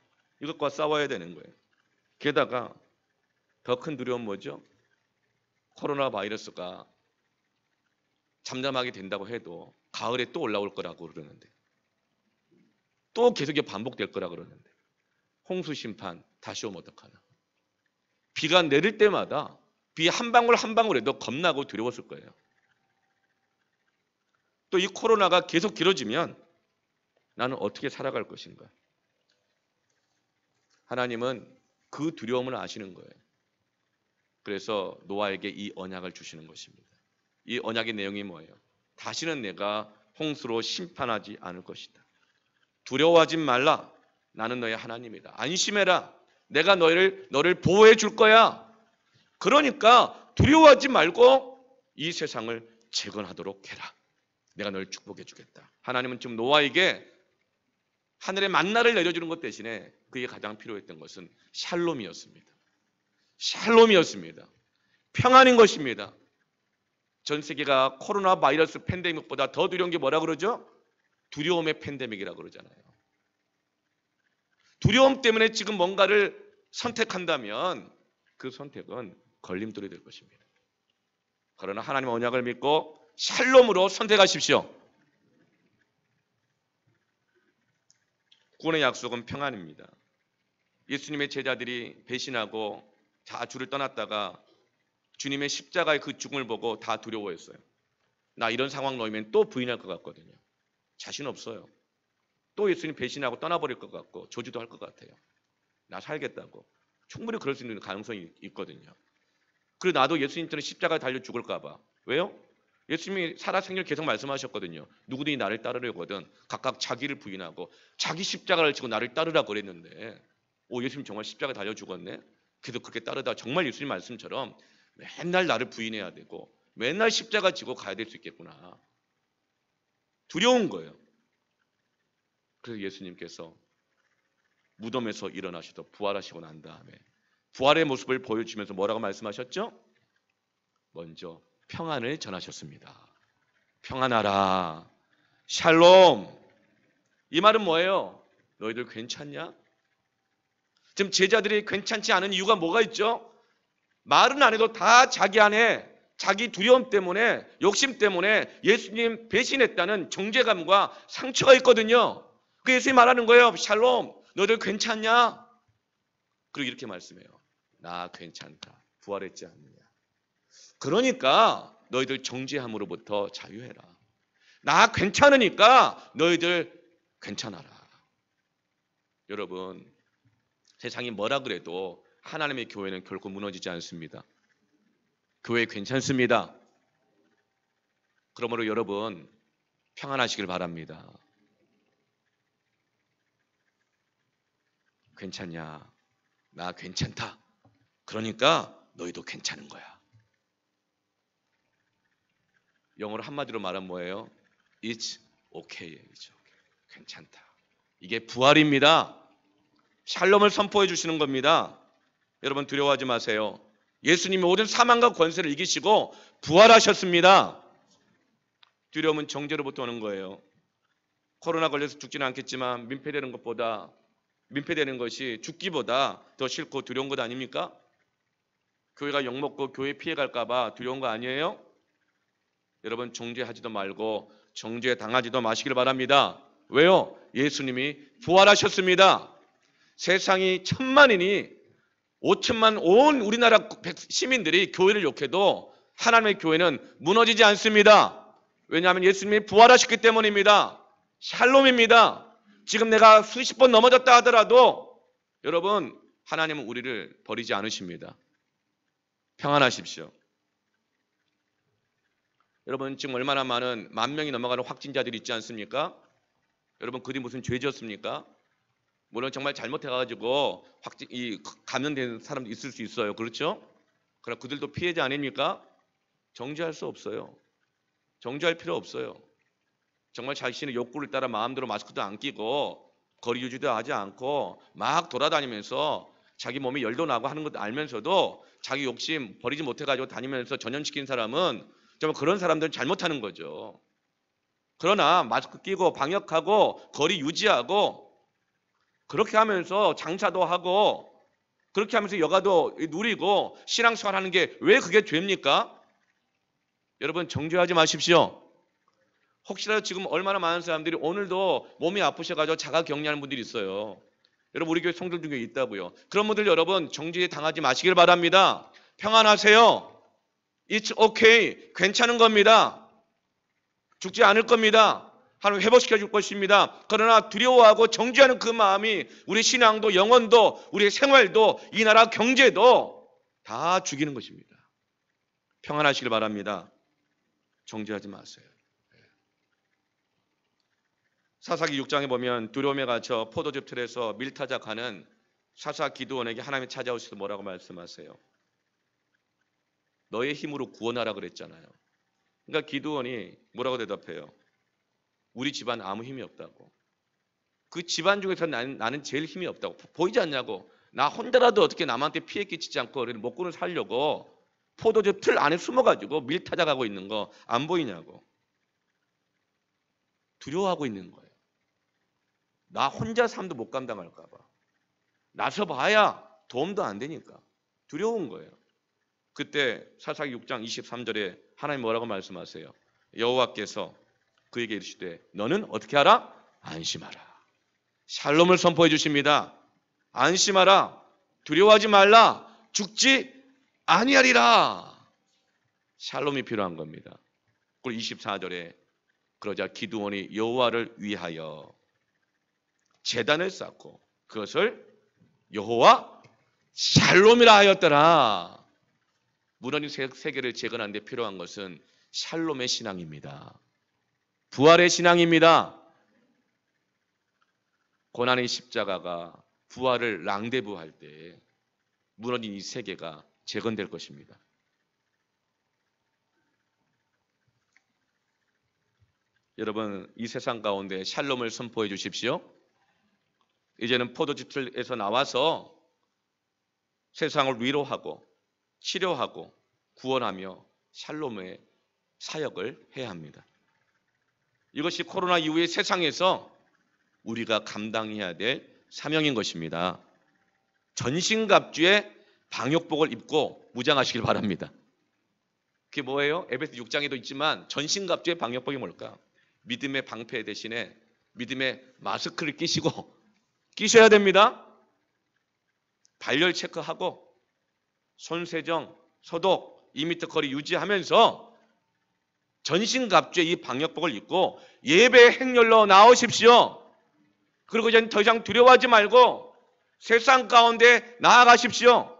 이것과 싸워야 되는 거예요. 게다가 더 큰 두려움 뭐죠? 코로나 바이러스가 잠잠하게 된다고 해도 가을에 또 올라올 거라고 그러는데, 또 계속 반복될 거라고 그러는데, 홍수 심판 다시 오면 어떡하나. 비가 내릴 때마다 비 한 방울 한 방울에도 겁나고 두려웠을 거예요. 또 이 코로나가 계속 길어지면 나는 어떻게 살아갈 것인가. 하나님은 그 두려움을 아시는 거예요. 그래서 노아에게 이 언약을 주시는 것입니다. 이 언약의 내용이 뭐예요? 다시는 내가 홍수로 심판하지 않을 것이다. 두려워하지 말라. 나는 너의 하나님이다. 안심해라. 내가 너를 보호해 줄 거야. 그러니까 두려워하지 말고 이 세상을 재건하도록 해라. 내가 너를 축복해 주겠다. 하나님은 지금 노아에게 하늘의 만나를 내려주는 것 대신에 그에게 가장 필요했던 것은 샬롬이었습니다. 샬롬이었습니다. 평안인 것입니다. 전 세계가 코로나 바이러스 팬데믹보다 더 두려운 게 뭐라 그러죠? 두려움의 팬데믹이라고 그러잖아요. 두려움 때문에 지금 뭔가를 선택한다면 그 선택은 걸림돌이 될 것입니다. 그러나 하나님의 언약을 믿고 샬롬으로 선택하십시오. 구원의 약속은 평안입니다. 예수님의 제자들이 배신하고 다 주를 떠났다가 주님의 십자가의 그 죽음을 보고 다 두려워했어요. 나 이런 상황 놓이면 또 부인할 것 같거든요. 자신 없어요. 또 예수님 배신하고 떠나버릴 것 같고 저주도 할 것 같아요. 나 살겠다고. 충분히 그럴 수 있는 가능성이 있거든요. 그리고 나도 예수님처럼 십자가에 달려 죽을까 봐. 왜요? 예수님이 살아생일 계속 말씀하셨거든요. 누구든지 나를 따르려거든 각각 자기를 부인하고 자기 십자가를 지고 나를 따르라고 그랬는데 예수님 정말 십자가에 달려 죽었네? 그래서 그렇게 따르다 정말 예수님 말씀처럼 맨날 나를 부인해야 되고 맨날 십자가 지고 가야 될 수 있겠구나. 두려운 거예요. 그래서 예수님께서 무덤에서 일어나셔서 부활하시고 난 다음에 부활의 모습을 보여주면서 뭐라고 말씀하셨죠? 먼저 평안을 전하셨습니다. 평안하라. 샬롬. 이 말은 뭐예요? 너희들 괜찮냐? 지금 제자들이 괜찮지 않은 이유가 뭐가 있죠? 말은 안 해도 다 자기 안에 자기 두려움 때문에 욕심 때문에 예수님 배신했다는 정죄감과 상처가 있거든요. 그 예수님이 말하는 거예요. 샬롬. 너희들 괜찮냐? 그리고 이렇게 말씀해요. 나 괜찮다. 부활했지 않느냐. 그러니까 너희들 정죄함으로부터 자유해라. 나 괜찮으니까 너희들 괜찮아라. 여러분, 세상이 뭐라 그래도 하나님의 교회는 결코 무너지지 않습니다. 교회 괜찮습니다. 그러므로 여러분 평안하시길 바랍니다. 괜찮냐? 나 괜찮다. 그러니까 너희도 괜찮은 거야. 영어로 한마디로 말하면 뭐예요? It's okay. It's okay. 괜찮다. 이게 부활입니다. 샬롬을 선포해 주시는 겁니다. 여러분 두려워하지 마세요. 예수님이 모든 사망과 권세를 이기시고 부활하셨습니다. 두려움은 정죄로부터 오는 거예요. 코로나 걸려서 죽지는 않겠지만 민폐되는 것이 죽기보다 더 싫고 두려운 것 아닙니까? 교회가 욕먹고 교회 피해갈까 봐 두려운 거 아니에요? 여러분 정죄하지도 말고 정죄 당하지도 마시길 바랍니다. 왜요? 예수님이 부활하셨습니다. 세상이 1000만이니 5천만 온 우리나라 시민들이 교회를 욕해도 하나님의 교회는 무너지지 않습니다. 왜냐하면 예수님이 부활하셨기 때문입니다. 샬롬입니다. 지금 내가 수십 번 넘어졌다 하더라도 여러분 하나님은 우리를 버리지 않으십니다. 평안하십시오. 여러분 지금 얼마나 많은 10,000명이 넘어가는 확진자들이 있지 않습니까? 여러분 그들이 무슨 죄 지었습니까? 물론 정말 잘못해가지고 감염된 사람도 있을 수 있어요. 그렇죠? 그러나 그들도 피해자 아닙니까? 정죄할 수 없어요. 정죄할 필요 없어요. 정말 자신의 욕구를 따라 마음대로 마스크도 안 끼고 거리 유지도 하지 않고 막 돌아다니면서 자기 몸에 열도 나고 하는 것도 알면서도 자기 욕심 버리지 못해가지고 다니면서 전염시킨 사람은 정말 그런 사람들은 잘못하는 거죠. 그러나 마스크 끼고 방역하고 거리 유지하고 그렇게 하면서 장사도 하고 그렇게 하면서 여가도 누리고 신앙생활하는 게 왜 그게 죄입니까? 여러분 정죄하지 마십시오. 혹시라도 지금 얼마나 많은 사람들이 오늘도 몸이 아프셔가지고 자가 격리하는 분들이 있어요. 여러분 우리 교회 성도들 중에 있다고요. 그런 분들 여러분 정죄 당하지 마시길 바랍니다. 평안하세요. It's okay. 괜찮은 겁니다. 죽지 않을 겁니다. 하나님 회복시켜 줄 것입니다. 그러나 두려워하고 정죄하는 그 마음이 우리 신앙도 영혼도 우리의 생활도 이 나라 경제도 다 죽이는 것입니다. 평안하시길 바랍니다. 정죄하지 마세요. 사사기 6장에 보면 두려움에 갇혀 포도즙 틀에서 밀타자 가는 사사 기드온에게 하나님이 찾아오셔서 뭐라고 말씀하세요? 너의 힘으로 구원하라 그랬잖아요. 그러니까 기드온이 뭐라고 대답해요? 우리 집안 아무 힘이 없다고. 그 집안 중에서 나는 제일 힘이 없다고. 보이지 않냐고. 나 혼자라도 어떻게 남한테 피해 끼치지 않고 먹고는 살려고 포도즙 틀 안에 숨어가지고 밀 타작하고 있는 거 안 보이냐고. 두려워하고 있는 거예요. 나 혼자 삶도 못 감당할까 봐. 나서봐야 도움도 안 되니까 두려운 거예요. 그때 사사기 6장 23절에 하나님 뭐라고 말씀하세요? 여호와께서 그에게 이르시되 너는 어떻게 하라? 안심하라. 샬롬을 선포해 주십니다. 안심하라. 두려워하지 말라. 죽지 아니하리라. 샬롬이 필요한 겁니다. 그리고 24절에 그러자 기드온이 여호와를 위하여 제단을 쌓고 그것을 여호와 샬롬이라 하였더라. 무너진 세계를 재건하는 데 필요한 것은 샬롬의 신앙입니다. 부활의 신앙입니다. 고난의 십자가가 부활을 랑데부할 때 무너진 이 세계가 재건될 것입니다. 여러분, 이 세상 가운데 샬롬을 선포해 주십시오. 이제는 포도즙에서 나와서 세상을 위로하고 치료하고 구원하며 샬롬의 사역을 해야 합니다. 이것이 코로나 이후의 세상에서 우리가 감당해야 될 사명인 것입니다. 전신갑주의 방역복을 입고 무장하시길 바랍니다. 그게 뭐예요? 에베소 6장에도 있지만 전신갑주의 방역복이 뭘까? 믿음의 방패 대신에 믿음의 마스크를 끼셔야 됩니다. 발열 체크하고 손세정, 소독, 2m 거리 유지하면서 전신갑주의 이 방역복을 입고 예배 행렬로 나오십시오. 그리고 이제 더 이상 두려워하지 말고 세상 가운데 나아가십시오.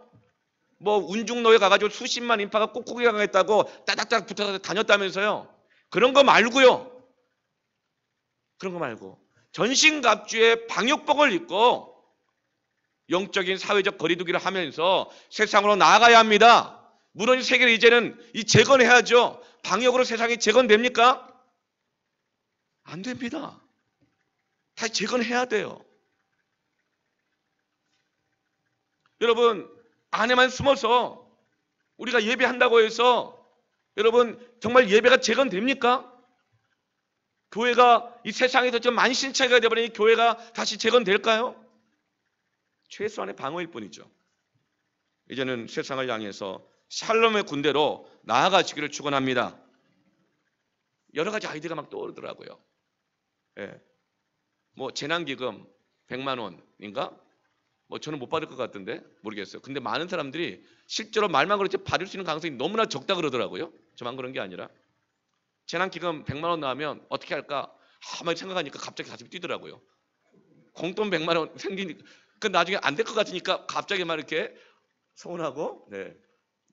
뭐 운중로에 가가지고 수십만 인파가 꾹꾹이 가겠다고 따닥따닥 붙어서 다녔다면서요. 그런 거 말고요. 그런 거 말고 전신갑주의 방역복을 입고 영적인 사회적 거리두기를 하면서 세상으로 나아가야 합니다. 무너진 세계를 이제는 재건해야죠. 방역으로 세상이 재건됩니까? 안 됩니다. 다시 재건해야 돼요. 여러분, 안에만 숨어서 우리가 예배한다고 해서 여러분 정말 예배가 재건됩니까? 교회가 이 세상에서 좀 만신창이가 되어버린 이 교회가 다시 재건될까요? 최소한의 방어일 뿐이죠. 이제는 세상을 향해서 샬롬의 군대로 나아가시기를 축원합니다. 여러 가지 아이디어가 막 떠오르더라고요. 예. 뭐 재난기금 100만 원인가? 뭐 저는 못 받을 것 같은데 모르겠어요. 근데 많은 사람들이 실제로 말만 그렇지 받을 수 있는 가능성이 너무나 적다 그러더라고요. 저만 그런 게 아니라 재난기금 100만 원 나오면 어떻게 할까? 막 생각하니까 갑자기 가슴이 뛰더라고요. 공돈 100만 원 생기니까 그 나중에 안 될 것 같으니까 갑자기 막 이렇게 서운하고, 네.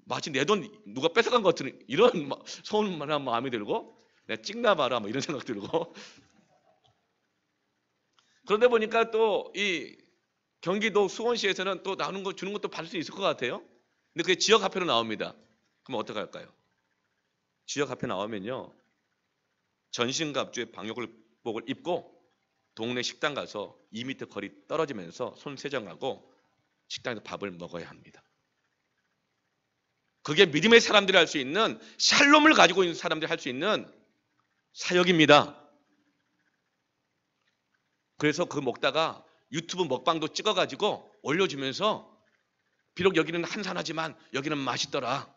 마치 내 돈 누가 뺏어간 것 같은 이런 서운한 마음이 들고, 내가 찍나 봐라 뭐 이런 생각 들고. 그런데 보니까 또 이 경기도 수원시에서는 또 나오는 거 주는 것도 받을 수 있을 것 같아요. 근데 그게 지역화폐로 나옵니다. 그럼 어떻게 할까요? 지역화폐 나오면요, 전신갑주의 방역복을 입고 동네 식당 가서 2m 거리 떨어지면서 손 세정하고 식당에서 밥을 먹어야 합니다. 그게 믿음의 사람들이 할 수 있는, 샬롬을 가지고 있는 사람들이 할 수 있는 사역입니다. 그래서 그 먹다가 유튜브 먹방도 찍어가지고 올려주면서 비록 여기는 한산하지만 여기는 맛있더라.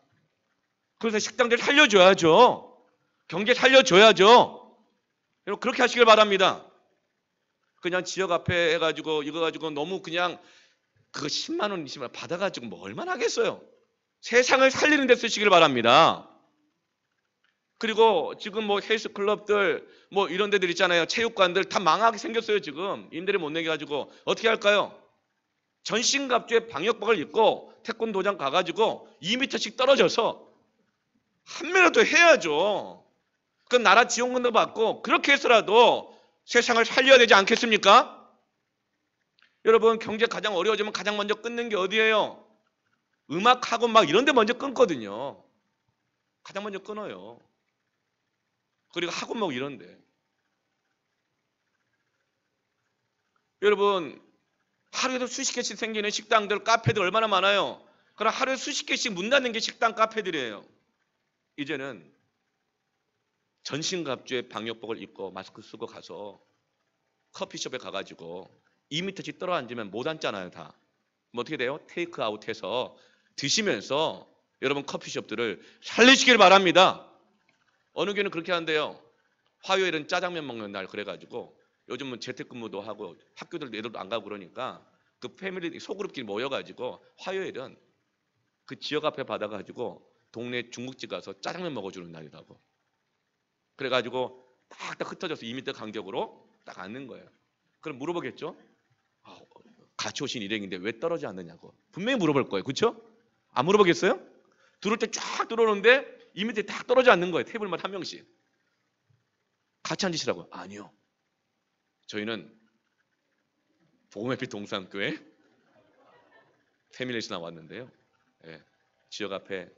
그래서 식당들 살려줘야죠. 경제 살려줘야죠. 여러분 그렇게 하시길 바랍니다. 그냥 지역 앞에 해가지고 이거 가지고 너무 그냥 그거 10만 원, 20만 원 받아가지고 뭐 얼마나 하겠어요. 세상을 살리는 데 쓰시길 바랍니다. 그리고 지금 뭐 헬스클럽들 뭐 이런 데들 있잖아요. 체육관들 다 망하게 생겼어요. 지금 임대료 못 내게 가지고 어떻게 할까요? 전신갑주의 방역복을 입고 태권도장 가가지고 2m씩 떨어져서 한 매라도 해야죠. 그 나라 지원금도 받고 그렇게 해서라도 세상을 살려야 되지 않겠습니까? 여러분 경제 가장 어려워지면 가장 먼저 끊는 게 어디예요? 음악학원 막 이런 데 먼저 끊거든요. 가장 먼저 끊어요. 그리고 학원 뭐 이런데. 여러분 하루에도 수십 개씩 생기는 식당들, 카페들 얼마나 많아요. 그럼 하루에 수십 개씩 문 닫는 게 식당, 카페들이에요. 이제는 전신갑주의 방역복을 입고 마스크 쓰고 가서 커피숍에 가가지고 2m씩 떨어 앉으면 못 앉잖아요. 다. 뭐 어떻게 돼요? 테이크아웃해서 드시면서 여러분 커피숍들을 살리시길 바랍니다. 어느 교회는 그렇게 한대요. 화요일은 짜장면 먹는 날 그래가지고 요즘은 재택근무도 하고 학교들도 애들도 안 가고 그러니까 그 패밀리 소그룹끼리 모여가지고 화요일은 그 지역 앞에 받아가지고 동네 중국집 가서 짜장면 먹어주는 날이라고. 그래가지고 딱딱 흩어져서 2m 간격으로 딱 앉는 거예요. 그럼 물어보겠죠? 같이 오신 일행인데 왜 떨어지지 않느냐고. 분명히 물어볼 거예요. 그렇죠? 안 물어보겠어요? 들어올 때 쫙 들어오는데 2m 딱 떨어져 앉는 거예요. 테이블마다 한 명씩. 같이 앉으시라고. 아니요. 저희는 복음의빛 동산교회 패밀리에서 나왔는데요. 예, 지역 앞에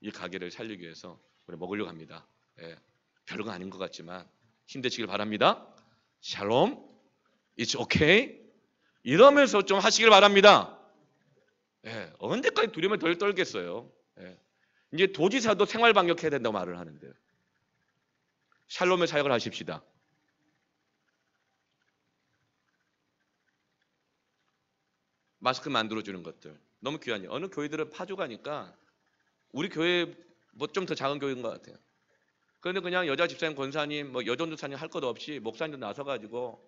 이 가게를 살리기 위해서 우리 먹으려고 합니다. 예, 별거 아닌 것 같지만 힘내시길 바랍니다. 샬롬, it's okay. 이러면서 좀 하시길 바랍니다. 예, 언제까지 두려움에 덜 떨겠어요. 예, 이제 도지사도 생활 방역해야 된다고 말을 하는데 샬롬의 사역을 하십시다. 마스크 만들어주는 것들 너무 귀하네요. 어느 교회들은 파주가니까 우리 교회 뭐 좀 더 작은 교회인 것 같아요. 그런데 그냥 여자 집사님, 권사님, 뭐 여전도사님 할 것 없이 목사님들 나서가지고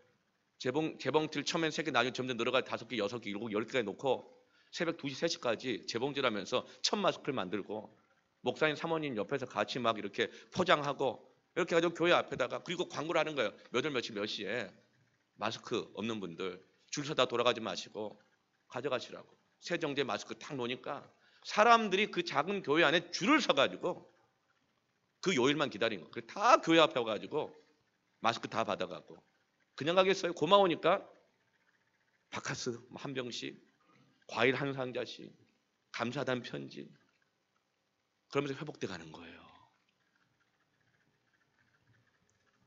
재봉틀 처음엔 3개 나중에 점점 늘어가 5개, 6개, 7개, 10개까지 놓고 새벽 2시, 3시까지 재봉질하면서 첫 마스크를 만들고 목사님, 사모님 옆에서 같이 막 이렇게 포장하고 이렇게 해가지고 교회 앞에다가 그리고 광고를 하는 거예요. 몇 월 며칠 몇 시에 마스크 없는 분들 줄 서다 돌아가지 마시고 가져가시라고. 세정제 마스크 딱 놓으니까 사람들이 그 작은 교회 안에 줄을 서가지고 그 요일만 기다린 거. 다 교회 앞에 와가지고 마스크 다 받아가고 그냥 가겠어요? 고마우니까 바카스 한 병씩, 과일 한 상자씩, 감사단 편지 그러면서 회복돼 가는 거예요.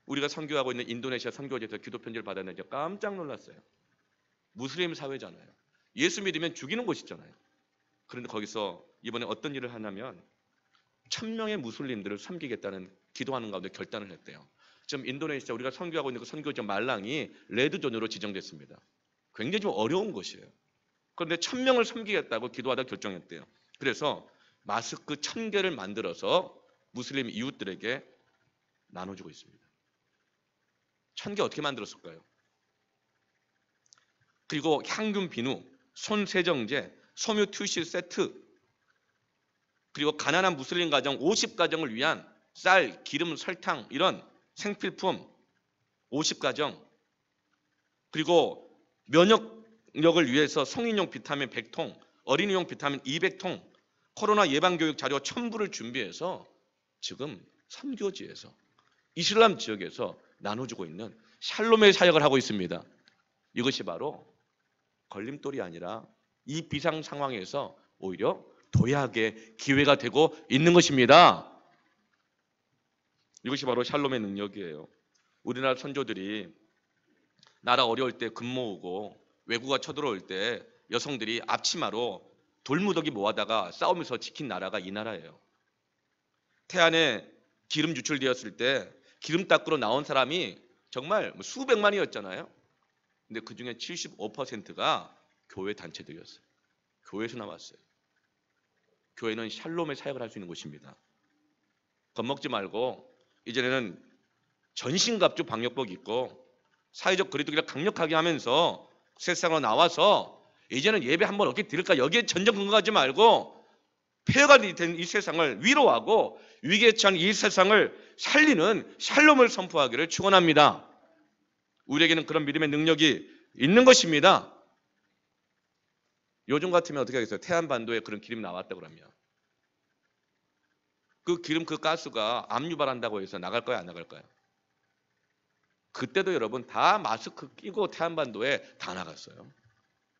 우리가 선교하고 있는 인도네시아 선교지에서 기도 편지를 받았는데 깜짝 놀랐어요. 무슬림 사회잖아요. 예수 믿으면 죽이는 곳이잖아요. 그런데 거기서 이번에 어떤 일을 하냐면 1000명의 무슬림들을 섬기겠다는 기도하는 가운데 결단을 했대요. 지금 인도네시아 우리가 선교하고 있는 그 선교지 말랑이 레드존으로 지정됐습니다. 굉장히 좀 어려운 곳이에요. 그런데 1000명을 섬기겠다고 기도하다 결정했대요. 그래서 마스크 1000개를 만들어서 무슬림 이웃들에게 나눠주고 있습니다. 1000개 어떻게 만들었을까요? 그리고 향균 비누, 손 세정제, 섬유 튜시 세트, 그리고 가난한 무슬림 가정 50가정을 위한 쌀, 기름, 설탕 이런 생필품 50가정, 그리고 면역력을 위해서 성인용 비타민 100통, 어린이용 비타민 200통, 코로나 예방교육 자료 1000부를 준비해서 지금 선교지에서 이슬람 지역에서 나눠주고 있는 샬롬의 사역을 하고 있습니다. 이것이 바로 걸림돌이 아니라 이 비상 상황에서 오히려 도약의 기회가 되고 있는 것입니다. 이것이 바로 샬롬의 능력이에요. 우리나라 선조들이 나라 어려울 때 금 모으고 외구가 쳐들어올 때 여성들이 앞치마로 돌무더기 모아다가 싸우면서 지킨 나라가 이 나라예요. 태안에 기름 유출되었을 때 기름 닦으러 나온 사람이 정말 수백만이었잖아요. 근데 그 중에 75%가 교회 단체들이었어요. 교회에서 나왔어요. 교회는 샬롬의 사역을 할 수 있는 곳입니다. 겁먹지 말고 이전에는 전신갑주 방역복 입고 사회적 거리두기를 강력하게 하면서 세상으로 나와서 이제는 예배 한번 어떻게 드릴까 여기에 전정 근거하지 말고 폐허가 된 이 세상을 위로하고 위기에 처한 이 세상을 살리는 샬롬을 선포하기를 축원합니다. 우리에게는 그런 믿음의 능력이 있는 것입니다. 요즘 같으면 어떻게 하겠어요? 태안반도에 그런 기름이 나왔다 그러면 그 기름 그 가스가 암 유발한다고 해서 나갈까요? 안 나갈까요? 그때도 여러분 다 마스크 끼고 태안반도에 다 나갔어요.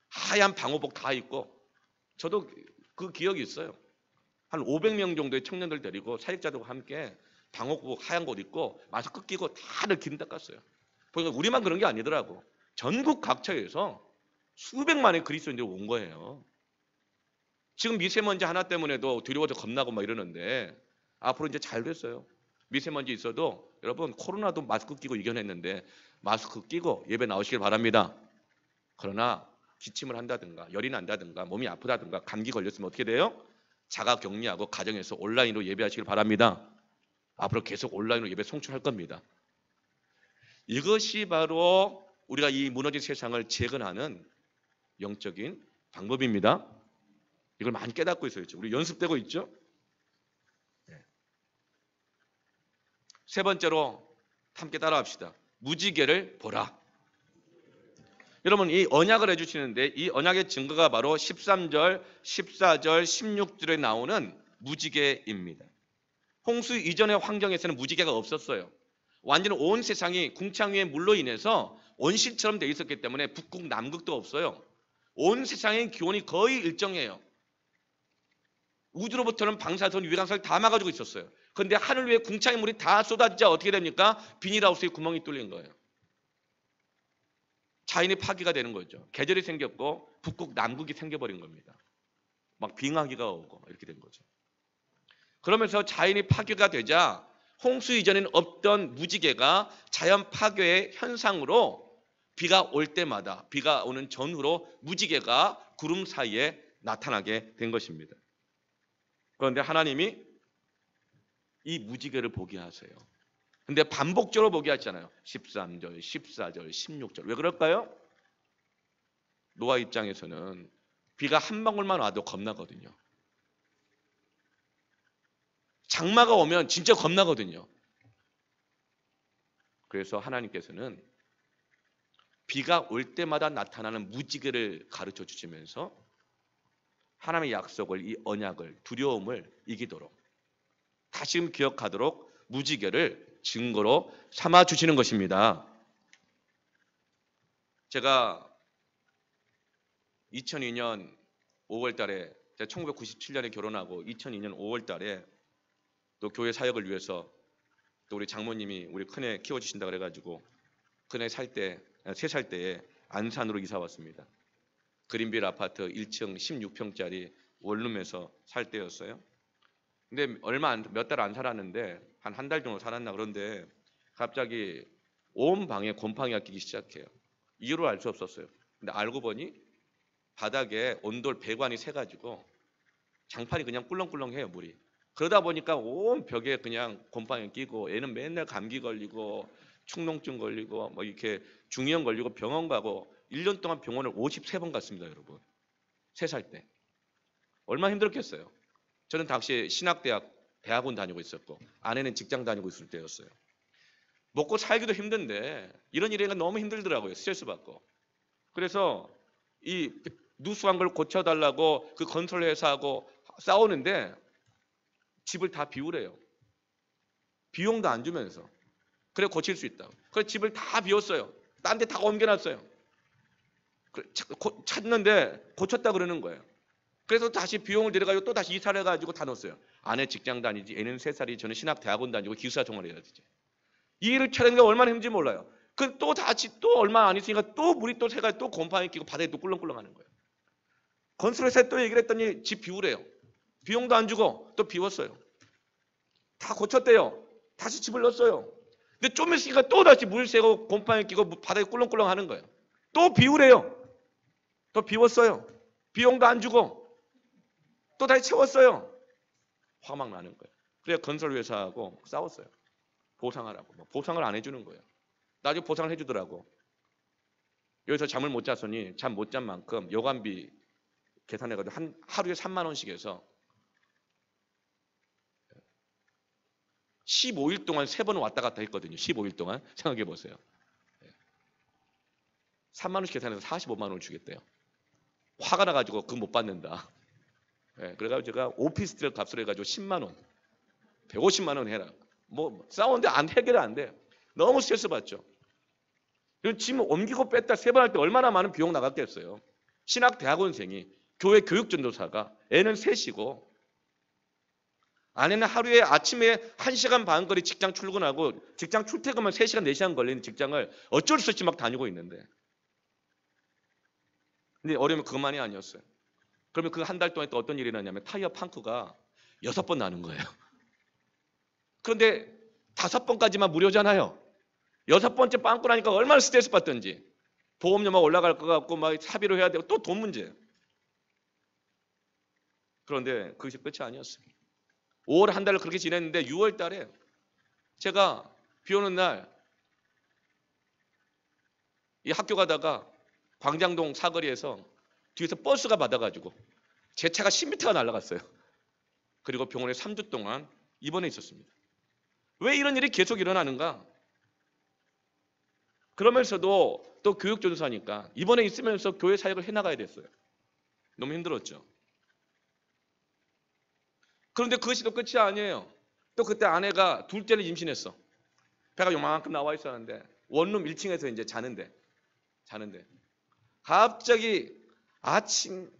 하얀 방호복 다 입고 저도 그 기억이 있어요. 한 500명 정도의 청년들 데리고 사역자들과 함께 방호복 하얀 옷 입고 마스크 끼고 다들 기름 닦았어요. 보니까 우리만 그런 게 아니더라고. 전국 각처에서 수백만의 그리스도인들이 온 거예요. 지금 미세먼지 하나 때문에도 두려워서 겁나고 막 이러는데 앞으로 이제 잘 됐어요. 미세먼지 있어도 여러분 코로나도 마스크 끼고 이겨냈는데 마스크 끼고 예배 나오시길 바랍니다. 그러나 기침을 한다든가 열이 난다든가 몸이 아프다든가 감기 걸렸으면 어떻게 돼요? 자가 격리하고 가정에서 온라인으로 예배하시길 바랍니다. 앞으로 계속 온라인으로 예배 송출할 겁니다. 이것이 바로 우리가 이 무너진 세상을 재건하는 영적인 방법입니다. 이걸 많이 깨닫고 있어요. 우리 연습되고 있죠? 세 번째로 함께 따라합시다. 무지개를 보라. 여러분, 이 언약을 해주시는데 이 언약의 증거가 바로 13절, 14절, 16절에 나오는 무지개입니다. 홍수 이전의 환경에서는 무지개가 없었어요. 완전히 온 세상이 궁창 위의 물로 인해서 온실처럼 되어 있었기 때문에 북극, 남극도 없어요. 온 세상의 기온이 거의 일정해요. 우주로부터는 방사선, 유해광선을 다 막아주고 있었어요. 그런데 하늘 위에 궁창의 물이 다 쏟아지자 어떻게 됩니까? 비닐하우스에 구멍이 뚫린 거예요. 자연이 파괴가 되는 거죠. 계절이 생겼고 북극, 남극이 생겨버린 겁니다. 막 빙하기가 오고 이렇게 된 거죠. 그러면서 자연이 파괴가 되자 홍수 이전에는 없던 무지개가 자연 파괴의 현상으로 비가 올 때마다, 비가 오는 전후로 무지개가 구름 사이에 나타나게 된 것입니다. 그런데 하나님이 이 무지개를 보게 하세요. 근데 반복적으로 보게 하잖아요. 13절, 14절, 16절. 왜 그럴까요? 노아 입장에서는 비가 한 방울만 와도 겁나거든요. 장마가 오면 진짜 겁나거든요. 그래서 하나님께서는 비가 올 때마다 나타나는 무지개를 가르쳐 주시면서 하나님의 약속을, 이 언약을, 두려움을 이기도록 다시금 기억하도록 무지개를 증거로 삼아 주시는 것입니다. 제가 2002년 5월 달에, 제가 1997년에 결혼하고 2002년 5월 달에 또 교회 사역을 위해서 또 우리 장모님이 우리 큰애 키워주신다 그래가지고 큰애 살 때, 3살 때에 안산으로 이사 왔습니다. 그린빌 아파트 1층 16평짜리 원룸에서 살 때였어요. 근데 몇 달 안 살았는데 한 달 정도 살았나. 그런데 갑자기 온 방에 곰팡이가 끼기 시작해요. 이유를 알 수 없었어요. 근데 알고 보니 바닥에 온돌 배관이 새가지고 장판이 그냥 꿀렁꿀렁해요, 물이. 그러다 보니까 온 벽에 그냥 곰팡이 끼고 애는 맨날 감기 걸리고 축농증 걸리고 뭐 이렇게 중이염 걸리고 병원 가고 1년 동안 병원을 53번 갔습니다, 여러분. 3살 때. 얼마나 힘들었겠어요. 저는 당시에 대학원 다니고 있었고 아내는 직장 다니고 있을 때였어요. 먹고 살기도 힘든데 이런 일이 너무 힘들더라고요. 스트레스 받고. 그래서 이 누수한 걸 고쳐달라고 그 건설 회사하고 싸우는데 집을 다 비우래요. 비용도 안 주면서. 그래 고칠 수 있다고. 그래서 집을 다 비웠어요. 딴 데 다 옮겨놨어요. 찾는데 고쳤다 그러는 거예요. 그래서 다시 비용을 들여가지고 또 다시 이사를 해가지고 다 넣었어요. 아내 직장 다니지, 애는 3살이, 저는 신학 대학원 다니고 기숙사 생활을 해야 되지. 이 일을 찾는 게 얼마나 힘든지 몰라요. 그 또 다시 또 얼마 안 있으니까 또 물이 또 새가 또 곰팡이 끼고 바닥에 또 꿀렁꿀렁하는 거예요. 건설회사에 또 얘기를 했더니 집 비우래요. 비용도 안 주고 또 비웠어요. 다 고쳤대요. 다시 집을 넣었어요. 근데 좀 있으니까 또 다시 물 새고 곰팡이 끼고 바닥에 꿀렁꿀렁하는 거예요. 또 비우래요. 또 비웠어요. 비용도 안 주고 또 다시 채웠어요. 화가 막 나는 거예요. 그래서 건설회사하고 싸웠어요. 보상하라고. 보상을 안 해주는 거예요. 나중에 보상을 해주더라고. 여기서 잠을 못 잤으니 잠 못 잔 만큼 여관비 계산해가지고 하루에 3만 원씩 해서 15일 동안 3번 왔다 갔다 했거든요. 15일 동안. 생각해 보세요. 3만 원씩 계산해서 45만 원을 주겠대요. 화가 나가지고 그거 못 받는다. 그래가지고 제가 오피스텔 값을 해가지고 10만 원, 150만 원 해라. 뭐 싸우는데 해결이 안 돼요. 너무 스트레스 받죠. 짐 옮기고 뺐다 3번 할 때 얼마나 많은 비용 나갔겠어요. 신학 대학원생이, 교회 교육전도사가, 애는 셋이고 아내는 하루에 아침에 1시간 반 거리 직장 출근하고 직장 출퇴근만 3시간 4시간 걸리는 직장을 어쩔 수 없이 막 다니고 있는데, 근데 어려우면 그것만이 아니었어요. 그러면 그 한 달 동안 또 어떤 일이 나냐면 타이어 펑크가 6번 나는 거예요. 그런데 5번까지만 무료잖아요. 6번째 빵꾸 나니까 얼마나 스트레스 받던지. 보험료만 올라갈 것 같고 막 사비로 해야 되고 또 돈 문제예요. 그런데 그것이 끝이 아니었어요. 5월 한 달을 그렇게 지냈는데 6월 달에 제가 비 오는 날 이 학교 가다가 광장동 사거리에서 뒤에서 버스가 받아가지고 제 차가 10m가 날아갔어요. 그리고 병원에 3주 동안 입원해 있었습니다. 왜 이런 일이 계속 일어나는가? 그러면서도 또 교육전도사니까 입원해 있으면서 교회 사역을 해나가야 됐어요. 너무 힘들었죠. 그런데 그것이 또 끝이 아니에요. 또 그때 아내가 둘째를 임신했어. 배가 요만큼 나와 있었는데 원룸 1층에서 이제 자는데 갑자기 아침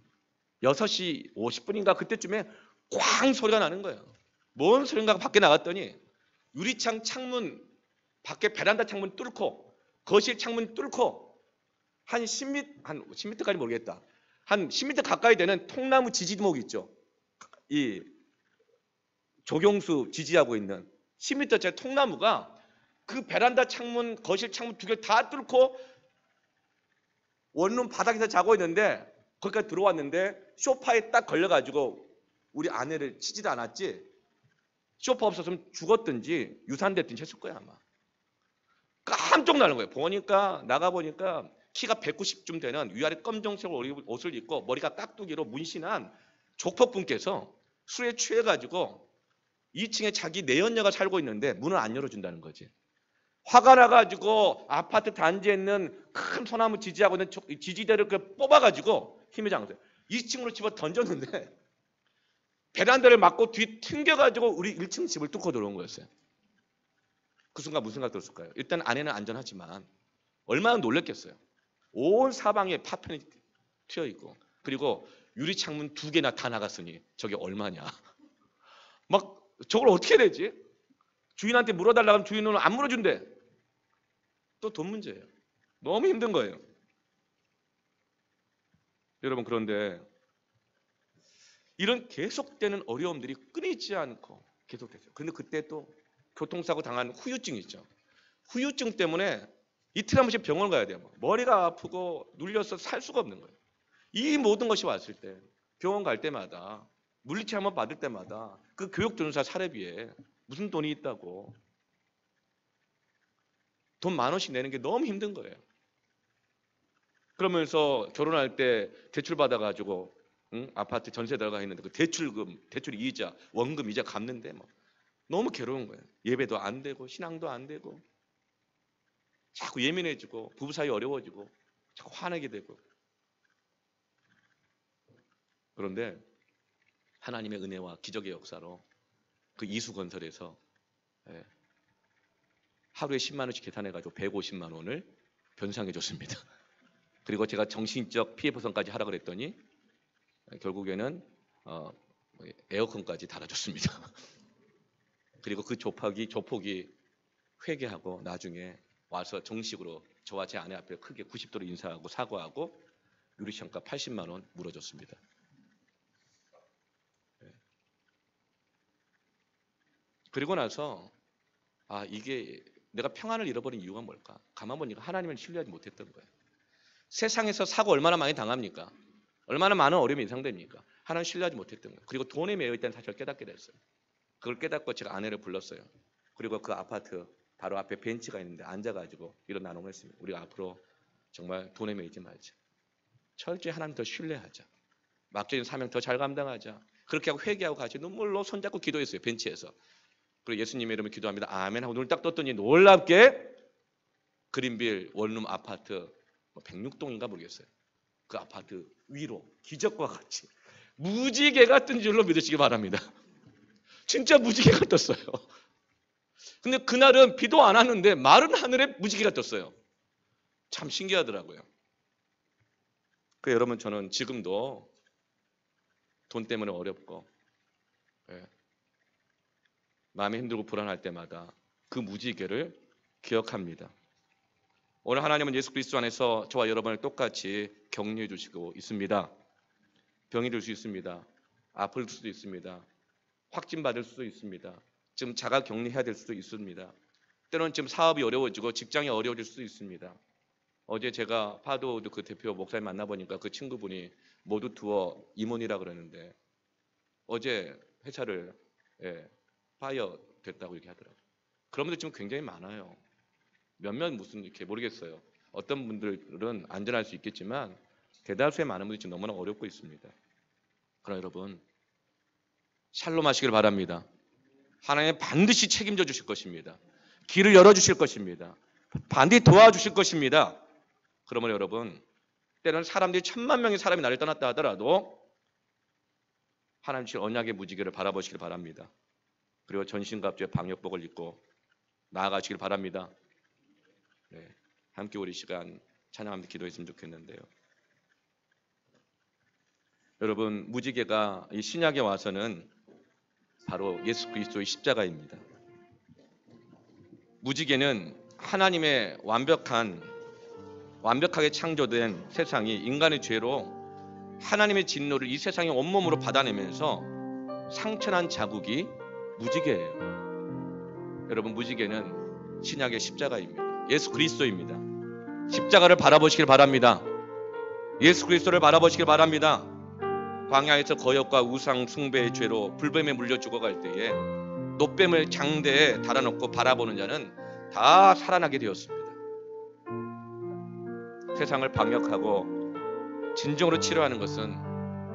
6시 50분인가 그때쯤에 꽝 소리가 나는 거예요. 뭔 소린가 밖에 나갔더니 유리창 창문 밖에 베란다 창문 뚫고 거실 창문 뚫고 한 10m까지 모르겠다. 한 10m 가까이 되는 통나무 지지목 있죠. 이 조경수 지지하고 있는 10m짜리 통나무가 그 베란다 창문, 거실 창문 두 개를 다 뚫고 원룸 바닥에서 자고 있는데 거기까지 들어왔는데 소파에 딱 걸려가지고 우리 아내를 치지도 않았지. 소파 없었으면 죽었든지 유산됐든지 했을 거야 아마. 깜짝 놀란 거예요. 나가보니까 키가 190쯤 되는 위아래 검정색 옷을 입고 머리가 깍두기로 문신한 족포분께서 술에 취해가지고 2층에 자기 내연녀가 살고 있는데 문을 안 열어준다는 거지. 화가 나가지고 아파트 단지에 있는 큰 소나무 지지하고 있는 지지대를 뽑아가지고 힘의 장소에 2층으로 집어 던졌는데 베란다를 막고 뒤 튕겨가지고 우리 1층 집을 뚫고 들어온 거였어요. 그 순간 무슨 생각 들었을까요? 일단 아내는 안전하지만 얼마나 놀랐겠어요. 온 사방에 파편이 튀어있고 그리고 유리창문 2개나 다 나갔으니 저게 얼마냐. 막 저걸 어떻게 해야 되지? 주인한테 물어달라고 하면 주인은 안 물어준대. 또 돈 문제예요. 너무 힘든 거예요. 여러분 그런데 이런 계속되는 어려움들이 끊이지 않고 계속됐어요. 그런데 그때 또 교통사고 당한 후유증이 있죠. 후유증 때문에 이틀 한 번씩 병원 가야 돼요. 머리가 아프고 눌려서 살 수가 없는 거예요. 이 모든 것이 왔을 때 병원 갈 때마다 물리치 한번 받을 때마다 그 교육전도사 사례비에 무슨 돈이 있다고 돈 10,000원씩 내는 게 너무 힘든 거예요. 그러면서 결혼할 때 대출 받아가지고 아파트 전세 들어가 있는데 그 대출금, 대출 이자, 원금 이자 갚는데 뭐 너무 괴로운 거예요. 예배도 안 되고 신앙도 안 되고 자꾸 예민해지고 부부 사이 어려워지고 자꾸 화내게 되고. 그런데 하나님의 은혜와 기적의 역사로 그 이수건설에서 하루에 10만 원씩 계산해가지고 150만 원을 변상해 줬습니다. 그리고 제가 정신적 피해 보상까지 하라 그랬더니 결국에는 에어컨까지 달아줬습니다. 그리고 그 조폭이 회개하고 나중에 와서 정식으로 저와 제 아내 앞에 크게 90도로 인사하고 사과하고 유리창가 80만 원 물어줬습니다. 그리고 나서 이게 내가 평안을 잃어버린 이유가 뭘까? 가만 보니까 하나님을 신뢰하지 못했던 거예요. 세상에서 사고 얼마나 많이 당합니까? 얼마나 많은 어려움이 예상됩니까? 하나님 신뢰하지 못했던 거예요. 그리고 돈에 매여 있다는 사실을 깨닫게 됐어요. 그걸 깨닫고 제가 아내를 불렀어요. 그리고 그 아파트 바로 앞에 벤치가 있는데 앉아가지고 이런 나눔을 했습니다. 우리가 앞으로 정말 돈에 매이지 말자. 철저히 하나님 더 신뢰하자. 막적인 사명 더 잘 감당하자. 그렇게 하고 회개하고 같이 눈물로 손잡고 기도했어요. 벤치에서. 그리고 예수님의 이름으로 기도합니다. 아멘 하고 눈을 딱 떴더니 놀랍게 그린빌 원룸 아파트 106동인가 모르겠어요. 그 아파트 위로 기적과 같이 무지개가 뜬 줄로 믿으시기 바랍니다. 진짜 무지개가 떴어요. 근데 그날은 비도 안 왔는데 마른 하늘에 무지개가 떴어요. 참 신기하더라고요. 여러분 저는 지금도 돈 때문에 어렵고 마음이 힘들고 불안할 때마다 그 무지개를 기억합니다. 오늘 하나님은 예수 그리스도 안에서 저와 여러분을 똑같이 격려해 주시고 있습니다. 병이 들 수 있습니다. 아플 수도 있습니다. 확진 받을 수도 있습니다. 지금 자가 격리해야 될 수도 있습니다. 때로는 지금 사업이 어려워지고 직장이 어려워질 수도 있습니다. 어제 제가 파도우드 그 대표 목사님 만나보니까 그 친구분이 모두 투어 임원이라 그러는데 어제 회사를 파이어 됐다고 이렇게 하더라고요. 그런 분들 지금 굉장히 많아요. 몇몇 무슨 이렇게 모르겠어요. 어떤 분들은 안전할 수 있겠지만 대다수의 많은 분들이 지금 너무나 어렵고 있습니다. 그러나 여러분 샬롬하시길 바랍니다. 하나님 반드시 책임져 주실 것입니다. 길을 열어주실 것입니다. 반드시 도와주실 것입니다. 그러면 여러분 때로는 사람들이 1000만 명의 사람이 나를 떠났다 하더라도 하나님 주실 언약의 무지개를 바라보시길 바랍니다. 그리고 전신갑주의 방역복을 입고 나아가시길 바랍니다. 네, 함께 우리 시간 찬양하면서 기도했으면 좋겠는데요. 여러분 무지개가 이 신약에 와서는 바로 예수 그리스도의 십자가입니다. 무지개는 하나님의 완벽하게 창조된 세상이 인간의 죄로 하나님의 진노를 이 세상에 온몸으로 받아내면서 상처난 자국이 무지개예요. 여러분 무지개는 신약의 십자가입니다. 예수 그리스도입니다. 십자가를 바라보시길 바랍니다. 예수 그리스도를 바라보시길 바랍니다. 광야에서 거역과 우상 숭배의 죄로 불뱀에 물려 죽어갈 때에 노뱀을 장대에 달아놓고 바라보는 자는 다 살아나게 되었습니다. 세상을 방역하고 진정으로 치료하는 것은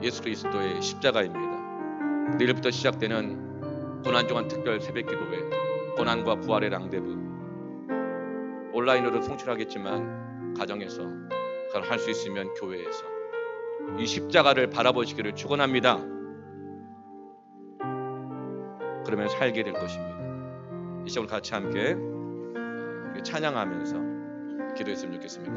예수 그리스도의 십자가입니다. 내일부터 시작되는 고난중한 특별 새벽기도회 고난과 부활의 랑데부 온라인으로 송출하겠지만 가정에서 그걸 할 수 있으면 교회에서 이 십자가를 바라보시기를 축원합니다. 그러면 살게 될 것입니다. 이 시간 같이 함께 찬양하면서 기도했으면 좋겠습니다.